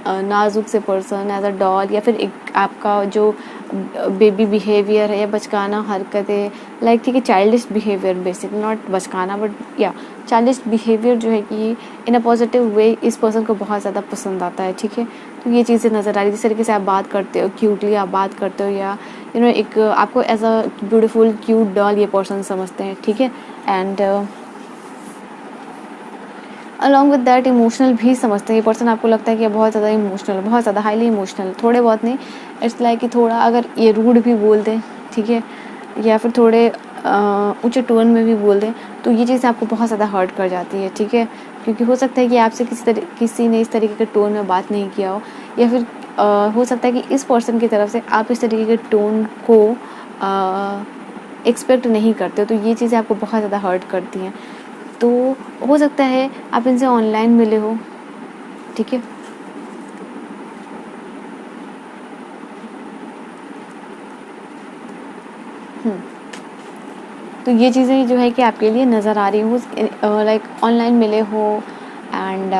नाजुक से पर्सन एज अ डॉल, या फिर एक आपका जो बेबी बिहेवियर है या बचकाना हरकतें, लाइक, ठीक है, चाइल्डिश बिहेवियर, बेसिक नॉट बचकाना बट या चाइल्डिश बिहेवियर जो है कि इन अ पॉजिटिव वे इस पर्सन को बहुत ज़्यादा पसंद आता है, ठीक है। तो ये चीज़ें नज़र आ रही है, जिस तरीके से आप बात करते हो, क्यूटली आप बात करते हो, या एक आपको as a beautiful cute doll ये पर्सन समझते हैं, ठीक है। And along with that emotional भी समझते हैं ये पर्सन। आपको लगता है कि ये बहुत ज़्यादा इमोशनल, बहुत ज़्यादा हाईली इमोशनल, थोड़े बहुत नहीं, इट्स लाइक कि थोड़ा अगर ये रूड भी बोल दें, ठीक है, या फिर थोड़े ऊंचे टोन में भी बोल दें, तो ये चीज़ें आपको बहुत ज़्यादा हर्ट कर जाती है, ठीक है। क्योंकि हो सकता है कि आपसे किसी ने इस तरीके के टोन में बात नहीं किया हो, या फिर हो सकता है कि इस पर्सन की तरफ से आप इस तरीके के टोन को एक्सपेक्ट नहीं करते हो, तो ये चीज़ें आपको बहुत ज़्यादा हर्ट करती हैं। तो हो सकता है आप इनसे ऑनलाइन मिले हो, ठीक है। तो ये चीज़ें जो है कि आपके लिए नज़र आ रही हो, लाइक ऑनलाइन मिले हो एंड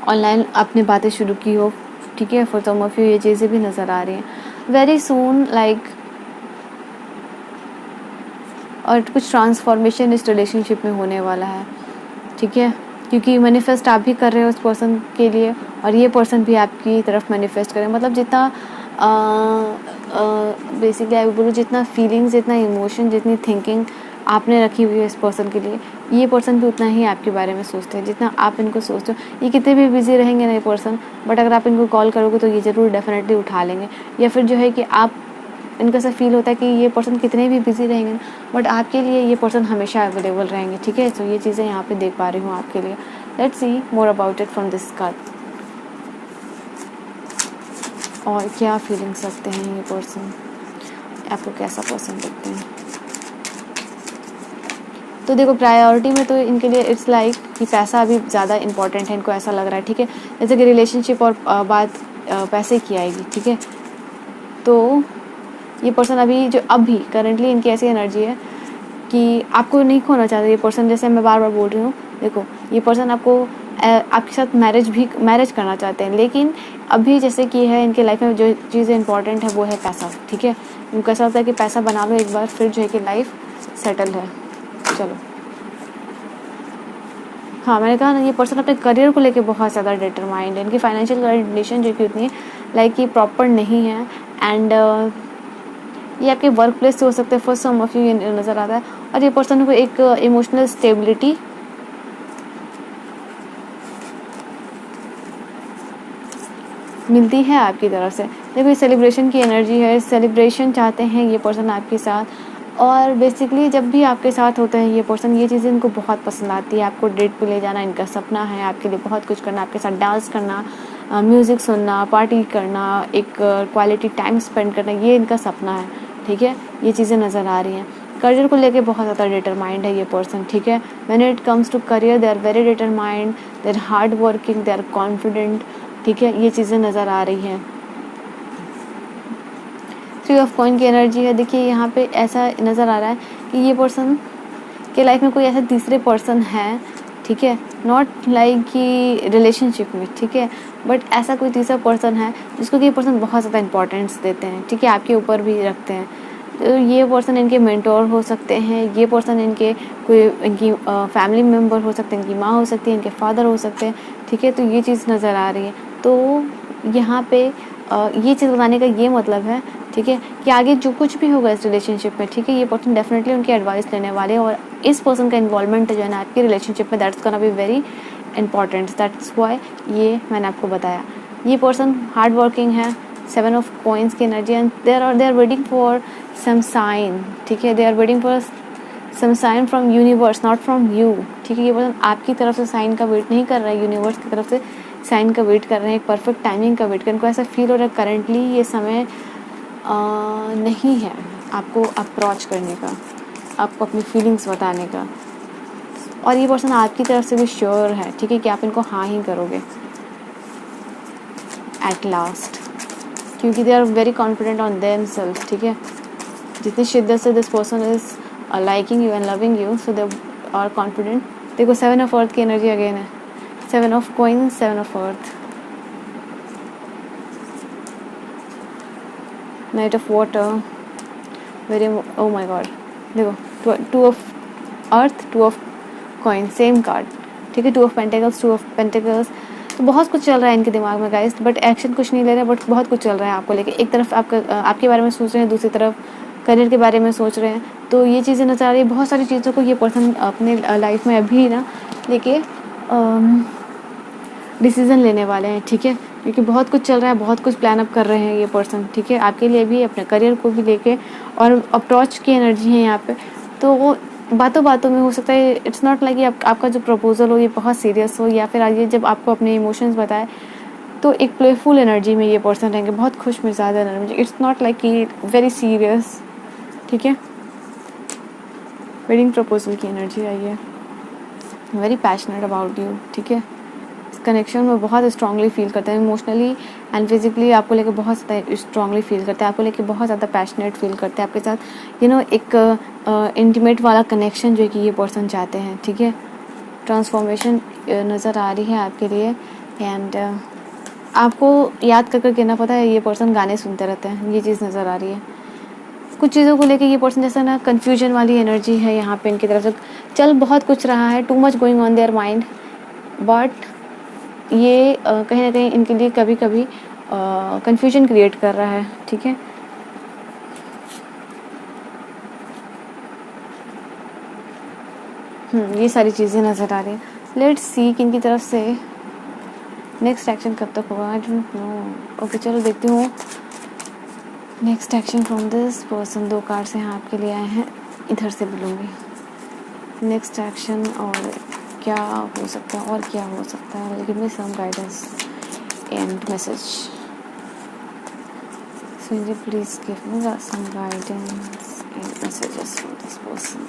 ऑनलाइन आपने बातें शुरू की हो, ठीक है। फॉर सम ऑफ यू ये चीज़ें भी नज़र आ रही हैं वेरी सून, लाइक, और कुछ ट्रांसफॉर्मेशन इस रिलेशनशिप में होने वाला है, ठीक है। क्योंकि मैनिफेस्ट आप भी कर रहे हो उस पर्सन के लिए और ये पर्सन भी आपकी तरफ मैनिफेस्ट करे, मतलब जितना बेसिकली आई बोलूँ, जितना फीलिंग्स, जितना इमोशन, जितनी थिंकिंग आपने रखी हुई है इस पर्सन के लिए, ये पर्सन भी उतना ही आपके बारे में सोचते हैं जितना आप इनको सोचते हो। ये कितने भी बिजी रहेंगे ना ये पर्सन, बट अगर आप इनको कॉल करोगे तो ये ज़रूर डेफिनेटली उठा लेंगे। या फिर जो है कि आप इनको ऐसा फील होता है कि ये पर्सन कितने भी बिजी रहेंगे बट आपके लिए ये पर्सन हमेशा अवेलेबल रहेंगे, ठीक है। तो ये चीज़ें यहाँ पे देख पा रही हूँ आपके लिए। Let's see more about it from this card. और क्या फीलिंग्स रखते हैं ये पर्सन, आपको कैसा पर्सन लगते हैं। तो देखो प्रायोरिटी में तो इनके लिए इट्स लाइक कि पैसा अभी ज़्यादा इंपॉर्टेंट है, इनको ऐसा लग रहा है, ठीक है। जैसे कि रिलेशनशिप और बात पैसे की आएगी, ठीक है। तो ये पर्सन अभी करंटली इनकी ऐसी एनर्जी है कि आपको नहीं खोना चाहते ये पर्सन। जैसे मैं बार बार बोल रही हूँ, देखो ये पर्सन आपके साथ मैरिज करना चाहते हैं, लेकिन अभी जैसे कि है इनके लाइफ में जो चीज़ें इंपॉर्टेंट है वो है पैसा, ठीक है। उनको ऐसा होता है कि पैसा बना लो एक बार, फिर जो है कि लाइफ सेटल है। चलो, हाँ, मैंने कहा ना ये पर्सन अपने करियर को लेके बहुत ज़्यादा डिटरमाइंड है। इनकी फाइनेंशियल कंडीशन जो कि उतनी लाइक कि प्रॉपर नहीं है, एंड ये आपके वर्क प्लेस से हो सकता है, फर्स्ट सम ऑफ यू ये नज़र आता है। और ये पर्सन को एक इमोशनल स्टेबिलिटी मिलती है आपकी तरफ से। देखो ये सेलिब्रेशन की एनर्जी है, सेलिब्रेशन चाहते हैं ये पर्सन आपके साथ। और बेसिकली जब भी आपके साथ होते हैं ये पर्सन, ये चीज़ें इनको बहुत पसंद आती है। आपको डेट पे ले जाना इनका सपना है, आपके लिए बहुत कुछ करना, आपके साथ डांस करना, म्यूज़िक सुनना, पार्टी करना, एक क्वालिटी टाइम स्पेंड करना, ये इनका सपना है। ठीक है, ये चीज़ें नज़र आ रही हैं। करियर को लेके बहुत ज़्यादा डिटरमाइंड है ये पर्सन। ठीक है, when it comes to career they are very determined, they are hard working, they are confident. ठीक है, ये चीज़ें नज़र आ रही हैं। 3 ऑफ कॉइन की एनर्जी है। देखिए यहाँ पे ऐसा नज़र आ रहा है कि ये पर्सन के लाइफ में कोई ऐसा तीसरे पर्सन है। ठीक है, नॉट लाइक कि रिलेशनशिप में, ठीक है, बट ऐसा कोई तीसरा पर्सन है जिसको कि ये पर्सन बहुत ज़्यादा इंपॉर्टेंस देते हैं। ठीक है, आपके ऊपर भी रखते हैं। तो ये पर्सन इनके मेंटोर हो सकते हैं, ये पर्सन इनके कोई इनकी फैमिली मेम्बर हो सकते हैं, इनकी माँ हो सकती है, इनके फादर हो सकते हैं। ठीक है, तो ये चीज़ नज़र आ रही है। तो यहाँ पे ये चीज़ बताने का ये मतलब है, ठीक है, कि आगे जो कुछ भी होगा इस रिलेशनशिप में, ठीक है, ये पर्सन डेफिनेटली उनकी एडवाइस लेने वाले हैं। और इस पर्सन का इन्वॉल्वमेंट जो है ना आपकी रिलेशनशिप में, that's gonna be very important. That's why ये मैंने आपको बताया। ये पर्सन हार्ड वर्किंग है, 7 ऑफ कॉइंस की energy, and they are waiting for some sign. ठीक है, they are waiting for some sign from universe, not from you. ठीक है, ये पर्सन आपकी तरफ से साइन का वेट नहीं कर रहा है, यूनिवर्स की तरफ से साइन का वेट कर रहे हैं, एक परफेक्ट टाइमिंग का वेट कर रहे हैं। उनको ऐसा फील हो रहा है करंटली ये समय नहीं है आपको अप्रोच करने का, आपको अपनी फीलिंग्स बताने का। और ये पर्सन आपकी तरफ से भी श्योर है, ठीक है, कि आप इनको हाँ ही करोगे एट लास्ट, क्योंकि they are very confident on themselves. ठीक है, जितनी शिद्दत से this person is liking you and loving you, so they are confident. देखो 7 ऑफ अर्थ की एनर्जी अगेन है, 7 of coins, 7 of earth, knight of water, very, oh my god. देखो 2 of earth, 2 of coin, same card. ठीक है, 2 ऑफ पेंटिकल्स, 2 ऑफ पेंटिकल्स। तो बहुत कुछ चल रहा है इनके दिमाग में गाइस, बट एक्शन कुछ नहीं ले रहे, बट बहुत कुछ चल रहा है आपको लेके। एक तरफ आपके बारे में सोच रहे हैं, दूसरी तरफ करियर के बारे में सोच रहे हैं। तो ये चीज़ें नजर आ रही है, बहुत सारी चीज़ों को ये पर्सन अपने लाइफ में अभी ना लेके डिसीज़न लेने वाले हैं। ठीक है, क्योंकि बहुत कुछ चल रहा है, बहुत कुछ प्लान अप कर रहे हैं ये पर्सन। ठीक है, आपके लिए भी, अपने करियर को भी लेके, और अप्रोच की एनर्जी है यहाँ पे। तो वो बातों बातों में हो सकता है, इट्स नॉट लाइक कि आपका जो प्रपोजल हो ये बहुत सीरियस हो, या फिर ये जब आपको अपने इमोशंस बताए तो एक प्लेफुल एनर्जी में ये पर्सन रहेंगे, बहुत खुश मिजाज एनर्जी। इट्स नॉट लाइक कि वेरी सीरियस। ठीक है, वेडिंग प्रपोजल की एनर्जी आई है, वेरी पैशनेट अबाउट यू। ठीक है, कनेक्शन में बहुत स्ट्रांगली फील करते हैं, इमोशनली एंड फिजिकली आपको लेके बहुत ज़्यादा स्ट्रांगली फील करते हैं, आपको लेके बहुत ज़्यादा पैशनेट फील करते हैं, आपके साथ एक इंटीमेट वाला कनेक्शन जो है कि ये पर्सन चाहते हैं। ठीक है, ट्रांसफॉर्मेशन नज़र आ रही है आपके लिए। एंड आपको याद कर कर कहना पता है, ये पर्सन गाने सुनते रहते हैं, ये चीज़ नज़र आ रही है। कुछ चीज़ों को लेके ये पर्सन जैसा ना कन्फ्यूजन वाली एनर्जी है यहाँ पे इनकी तरफ से, चल बहुत कुछ रहा है, too much going on their mind, but ये कहीं ना कहीं इनके लिए कभी कभी कंफ्यूजन क्रिएट कर रहा है। ठीक है, ये सारी चीज़ें नज़र आ रही हैं। लेट्स सी कि इनकी तरफ से नेक्स्ट एक्शन कब तक होगा, आई डोंट नो। ओके, चलो देखती हूँ next action from this person. 2 cards यहाँ आपके लिए आए हैं, इधर से भी लूँगी नेक्स्ट एक्शन, और क्या हो सकता है, और क्या हो सकता है। Give me some guidance and message. So please give me some guidance and messages from this person.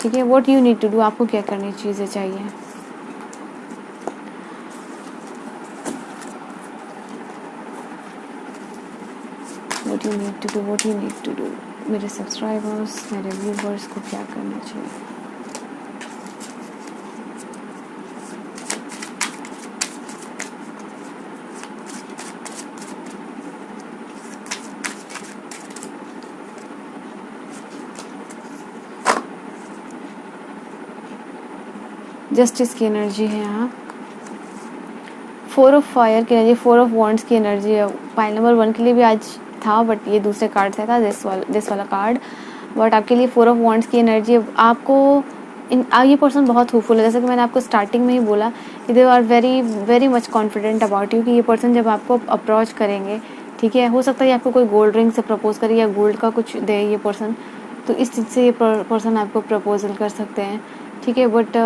ठीक है, what you need to do, आपको क्या करनी चीज़ें चाहिए। What you need to do, what you need to do. मेरे सब्सक्राइबर्स, मेरे व्यूवर्स को क्या करना चाहिए। जस्टिस की एनर्जी है यहाँ, 4 ऑफ फायर की एनर्जी, 4 ऑफ वॉन्ड्स की एनर्जी है। पाइल नंबर 1 के लिए भी आज था, बट ये दूसरे कार्ड से था, दिस वाला कार्ड। बट आपके लिए 4 ऑफ वॉन्ड्स की एनर्जी आपको ये पर्सन बहुत होपफुल है। जैसे कि मैंने आपको स्टार्टिंग में ही बोला कि they are very very much confident about you, कि ये पर्सन जब आपको अप्रोच करेंगे, ठीक है, हो सकता है आपको कोई गोल्ड रिंग से प्रपोज करे या गोल्ड का कुछ दे ये पर्सन, तो इस चीज़ से ये पर्सन आपको प्रपोजल कर सकते हैं, ठीक है। बट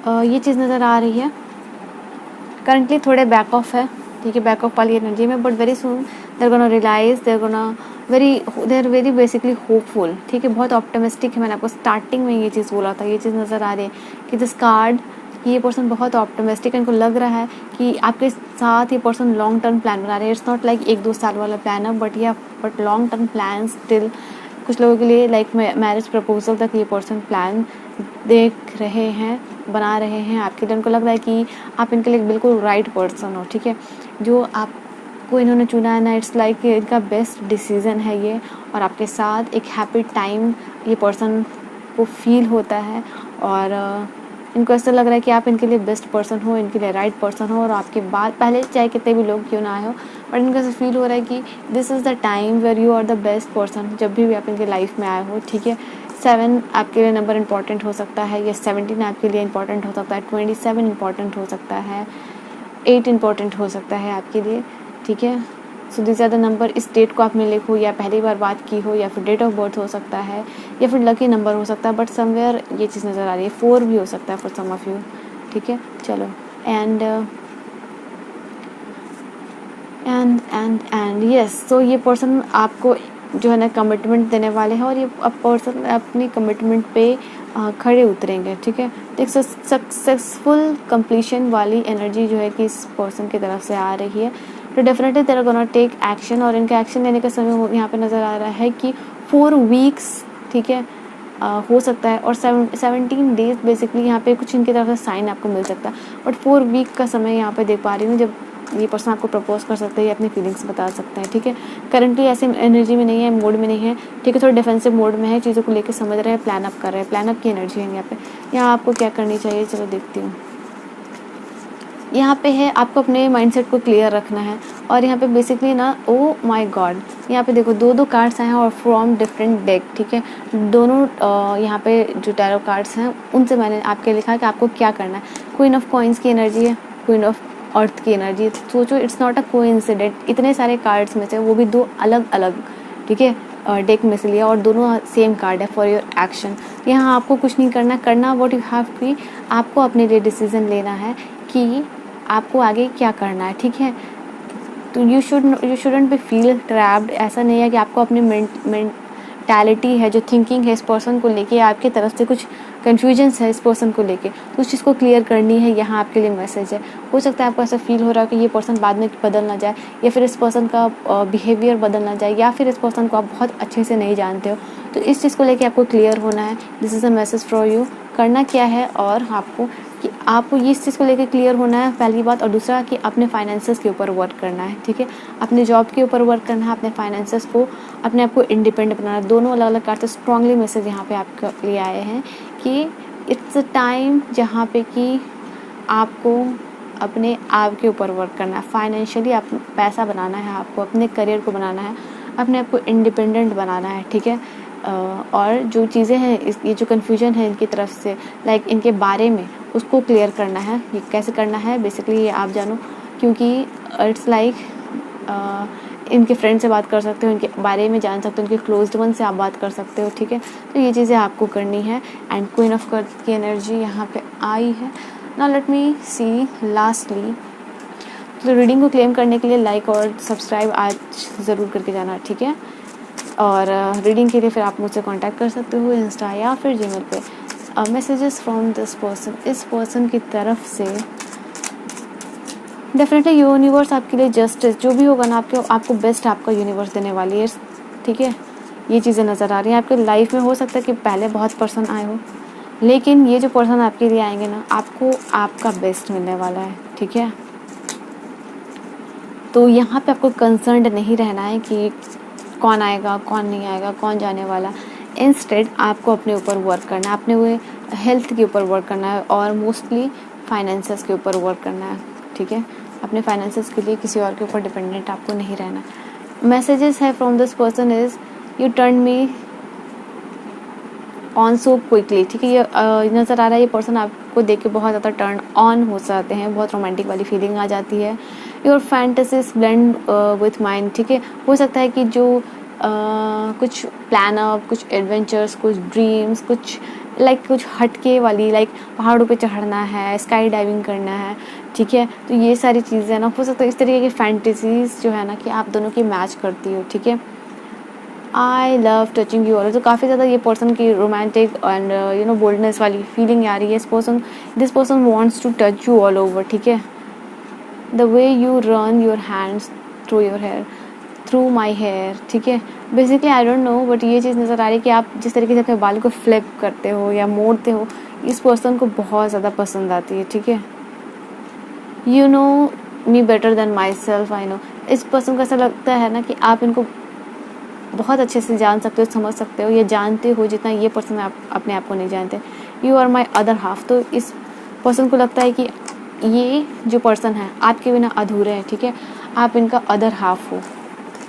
ये चीज़ नज़र आ रही है करंटली थोड़े बैक ऑफ है, ठीक है, बैक ऑफ वाली एनर्जी में, but very soon they're gonna realize, they're very basically hopeful, ठीक है, बहुत ऑप्टिमिस्टिक है। मैंने आपको स्टार्टिंग में ये चीज़ बोला था, ये चीज़ नज़र आ रही है कि दिस कार्ड, ये पर्सन बहुत ऑप्टिमिस्टिक है। इनको लग रहा है कि आपके साथ ये पर्सन लॉन्ग टर्म प्लान बना रहे हैं। इट्स नॉट लाइक 1-2 साल वाला प्लान है, but long term plan still कुछ लोगों के लिए लाइक मैरिज प्रपोजल तक ये पर्सन प्लान देख रहे हैं, बना रहे हैं आपके लिए। उनको लग रहा है कि आप इनके लिए बिल्कुल राइट पर्सन हो, ठीक है, जो आपको इन्होंने चुना है ना, इट्स लाइक इनका बेस्ट डिसीज़न है ये, और आपके साथ एक हैप्पी टाइम ये पर्सन को फील होता है, और इनको ऐसा लग रहा है कि आप इनके लिए बेस्ट पर्सन हो, इनके लिए राइट पर्सन हो, और आपके बाद पहले चाहे कितने भी लोग क्यों ना आए हो, बट इनको ऐसा फील हो रहा है कि this is the time where you are the best person, जब भी आप इनके लाइफ में आए हो, ठीक है। 7 आपके लिए नंबर इंपॉर्टेंट हो सकता है, या 17 आपके लिए इंपॉर्टेंट हो सकता है, 27 इंपॉर्टेंट हो सकता है, 8 इंपॉर्टेंट हो सकता है आपके लिए, ठीक है। So this are the number. इस डेट को आपने लिखो, या पहली बार बात की हो, या फिर डेट ऑफ बर्थ हो सकता है, या फिर लकी नंबर हो सकता है, बट समवेयर ये चीज़ नज़र आ रही है। 4 भी हो सकता है फॉर सम ऑफ यू, ठीक है। चलो, एंड यस, सो ये पर्सन आपको जो है ना कमिटमेंट देने वाले हैं, और ये पर्सन अपनी कमिटमेंट पे खड़े उतरेंगे, ठीक है। एक सक्सेसफुल कंप्लीशन वाली एनर्जी जो है कि इस पर्सन की तरफ से आ रही है, तो definitely they're gonna take action, और इनका एक्शन लेने का समय यहाँ पे नज़र आ रहा है कि 4 वीक्स, ठीक है, हो सकता है, और 17 डेज बेसिकली यहाँ पे कुछ इनकी तरफ से साइन आपको मिल सकता है, बट 4 वीक का समय यहाँ पे देख पा रही हूँ जब ये पर्सन आपको प्रपोज कर सकते हैं या अपनी फीलिंग्स बता सकते हैं, ठीक है। करंटली ऐसे एनर्जी में नहीं है, मोड में नहीं है, ठीक है, थोड़ा डिफेंसिव मोड में है, चीज़ों को लेकर समझ रहे हैं, प्लान अप कर रहे हैं, प्लान अप की एनर्जी है यहाँ पे। यहाँ आपको क्या करनी चाहिए, चलो देखती हूँ। यहाँ पे है आपको अपने माइंडसेट को क्लियर रखना है, और यहाँ पे बेसिकली ना, ओ माय गॉड, यहाँ पे देखो 2 कार्ड्स आए हैं, और फ्रॉम डिफरेंट डेक, ठीक है। दोनों यहाँ पे जो टैरो कार्ड्स हैं उनसे मैंने आपके लिखा है कि आपको क्या करना है। क्वीन ऑफ कॉइन्स की एनर्जी है, क्वीन ऑफ अर्थ की एनर्जी। सोचो, इट्स नॉट अ कोइंसिडेंट, इतने सारे कार्ड्स में से वो भी 2 अलग अलग, ठीक है, डेक में से लिया, और दोनों सेम कार्ड है फॉर योर एक्शन। यहाँ आपको कुछ नहीं करना व्हाट यू हैव टू, आपको अपने लिए डिसीजन लेना है कि आपको आगे क्या करना है, ठीक है। तो you shouldn't be feel trapped. ऐसा नहीं है कि आपको अपनी मेंटालिटी है, जो थिंकिंग है इस पर्सन को लेके, आपकी तरफ से कुछ कन्फ्यूजन्स है इस पर्सन को लेके, तो उस चीज़ को क्लियर करनी है। यहाँ आपके लिए मैसेज है। हो सकता है आपको ऐसा फील हो रहा है कि ये पर्सन बाद में बदल ना जाए, या फिर इस पर्सन का बिहेवियर बदल ना जाए, या फिर इस पर्सन को आप बहुत अच्छे से नहीं जानते हो, तो इस चीज़ को लेके आपको क्लियर होना है। This is a message for you. करना क्या है, और आपको ये इस चीज़ को लेकर क्लियर होना है, पहली बात, और दूसरा कि अपने फाइनेंसेस के ऊपर वर्क करना है, ठीक है। अपने जॉब के ऊपर वर्क करना है, अपने फाइनेंसेस को, अपने आप को इंडिपेंडेंट बनाना है। दोनों अलग अलग कार्ड से स्ट्रांगली मैसेज यहाँ पे आपके लिए आए हैं कि इट्स अ टाइम जहाँ पे कि आपको अपने आप के ऊपर वर्क करना है। फाइनेंशियली आप पैसा बनाना है, आपको अपने करियर को बनाना है, अपने आप को इंडिपेंडेंट बनाना है, ठीक है। और जो चीज़ें हैं, ये जो कन्फ्यूजन है इनकी तरफ से, लाइक इनके बारे में, उसको क्लियर करना है। ये कैसे करना है बेसिकली ये आप जानो, क्योंकि इट्स लाइक इनके फ्रेंड से बात कर सकते हो, इनके बारे में जान सकते हो, इनके क्लोज्ड वन से आप बात कर सकते हो, ठीक है। तो ये चीज़ें आपको करनी है। एंड क्वीन ऑफ कप्स की एनर्जी यहाँ पे आई है। नाउ लेट मी सी लास्टली, तो रीडिंग को क्लेम करने के लिए लाइक और सब्सक्राइब आज ज़रूर करके जाना, ठीक है। और रीडिंग के लिए फिर आप मुझसे कांटेक्ट कर सकते हो इंस्टा या फिर जीमेल पे। मैसेजेस फ्रॉम दिस पर्सन, इस पर्सन की तरफ से डेफिनेटली यूनिवर्स आपके लिए जस्टिस जो भी होगा ना, आपको बेस्ट आपका यूनिवर्स देने वाली है, ठीक है। ये चीज़ें नज़र आ रही हैं आपके लाइफ में। हो सकता है कि पहले बहुत पर्सन आए हो, लेकिन ये जो पर्सन आपके लिए आएंगे ना, आपको आपका बेस्ट मिलने वाला है, ठीक है। तो यहाँ पे आपको कंसर्न्ड नहीं रहना है कि कौन आएगा कौन नहीं आएगा, कौन जाने वाला। इंस्टेड आपको अपने ऊपर वर्क करना है, अपने वो हेल्थ के ऊपर वर्क करना है, और मोस्टली फाइनेंसेस के ऊपर वर्क करना है, ठीक है। अपने फाइनेंसेस के लिए किसी और के ऊपर डिपेंडेंट आपको नहीं रहना। मैसेजेस है from this person is U turn me on so quickly, ठीक है। ये नज़र आ रहा है ये पर्सन आपको देख के बहुत ज़्यादा टर्न ऑन हो जाते हैं, बहुत रोमांटिक वाली फीलिंग आ जाती है। Your fantasies blend with mind, ठीक है। हो सकता है कि जो कुछ प्लान अप, कुछ एडवेंचर्स, कुछ ड्रीम्स, कुछ कुछ हटके वाली पहाड़ों पे चढ़ना है, स्काई डाइविंग करना है, ठीक है। तो ये सारी चीज़ें ना हो सकता है इस तरीके की फैंटेसीज जो है ना कि आप दोनों की मैच करती हो, ठीक है। I love touching you all, तो काफ़ी ज़्यादा ये पर्सन की रोमांटिक एंड बोल्डनेस वाली फीलिंग आ रही है। This person wants to touch you all over, ठीक है। The way you run your hands through your hair, through my hair, ठीक है। Basically I don't know, but ये चीज़ नज़र आ रही है कि आप जिस तरीके से अपने बाल को फ्लिप करते हो या मोड़ते हो, इस पर्सन को बहुत ज़्यादा पसंद आती है, ठीक है। You know me better than my self, I know, इस पर्सन को ऐसा लगता है ना कि आप इनको बहुत अच्छे से जान सकते हो, समझ सकते हो या जानते हो जितना ये पर्सन अपने आप को नहीं जानते। You are my other half, तो इस पर्सन को लगता है कि ये जो पर्सन है आपके बिना अधूरे हैं, ठीक है। आप इनका अदर हाफ हो,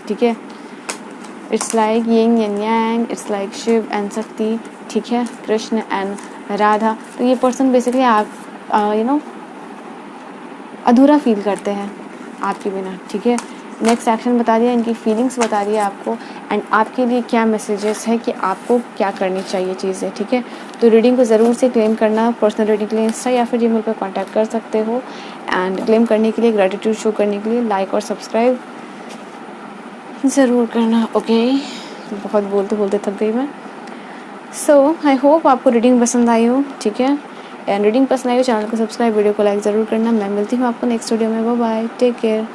ठीक है। It's like yin and yang, it's like Shiva and Shakti, ठीक है, कृष्ण एंड राधा। तो ये पर्सन बेसिकली आप अधूरा फील करते हैं आपके बिना, ठीक है। नेक्स्ट एक्शन बता दिया, इनकी फीलिंग्स बता दिया आपको, एंड आपके लिए क्या मैसेजेस है कि आपको क्या करनी चाहिए चीज़ें, ठीक है। तो रीडिंग को ज़रूर से क्लेम करना। पर्सनल रीडिंग के लिए इंस्टा या फिर जीमेल पर कांटेक्ट कर सकते हो, एंड क्लेम करने के लिए, ग्रेटिट्यूड शो करने के लिए लाइक और सब्सक्राइब ज़रूर करना, ओके। बहुत बोलते बोलते थक गई मैं। सो आई होप आपको रीडिंग पसंद आई हो, ठीक है। एंड रीडिंग पसंद आई हो, चैनल को सब्सक्राइब, वीडियो को लाइक ज़रूर करना। मैं मिलती हूँ आपको नेक्स्ट वीडियो में। Bye bye, take care.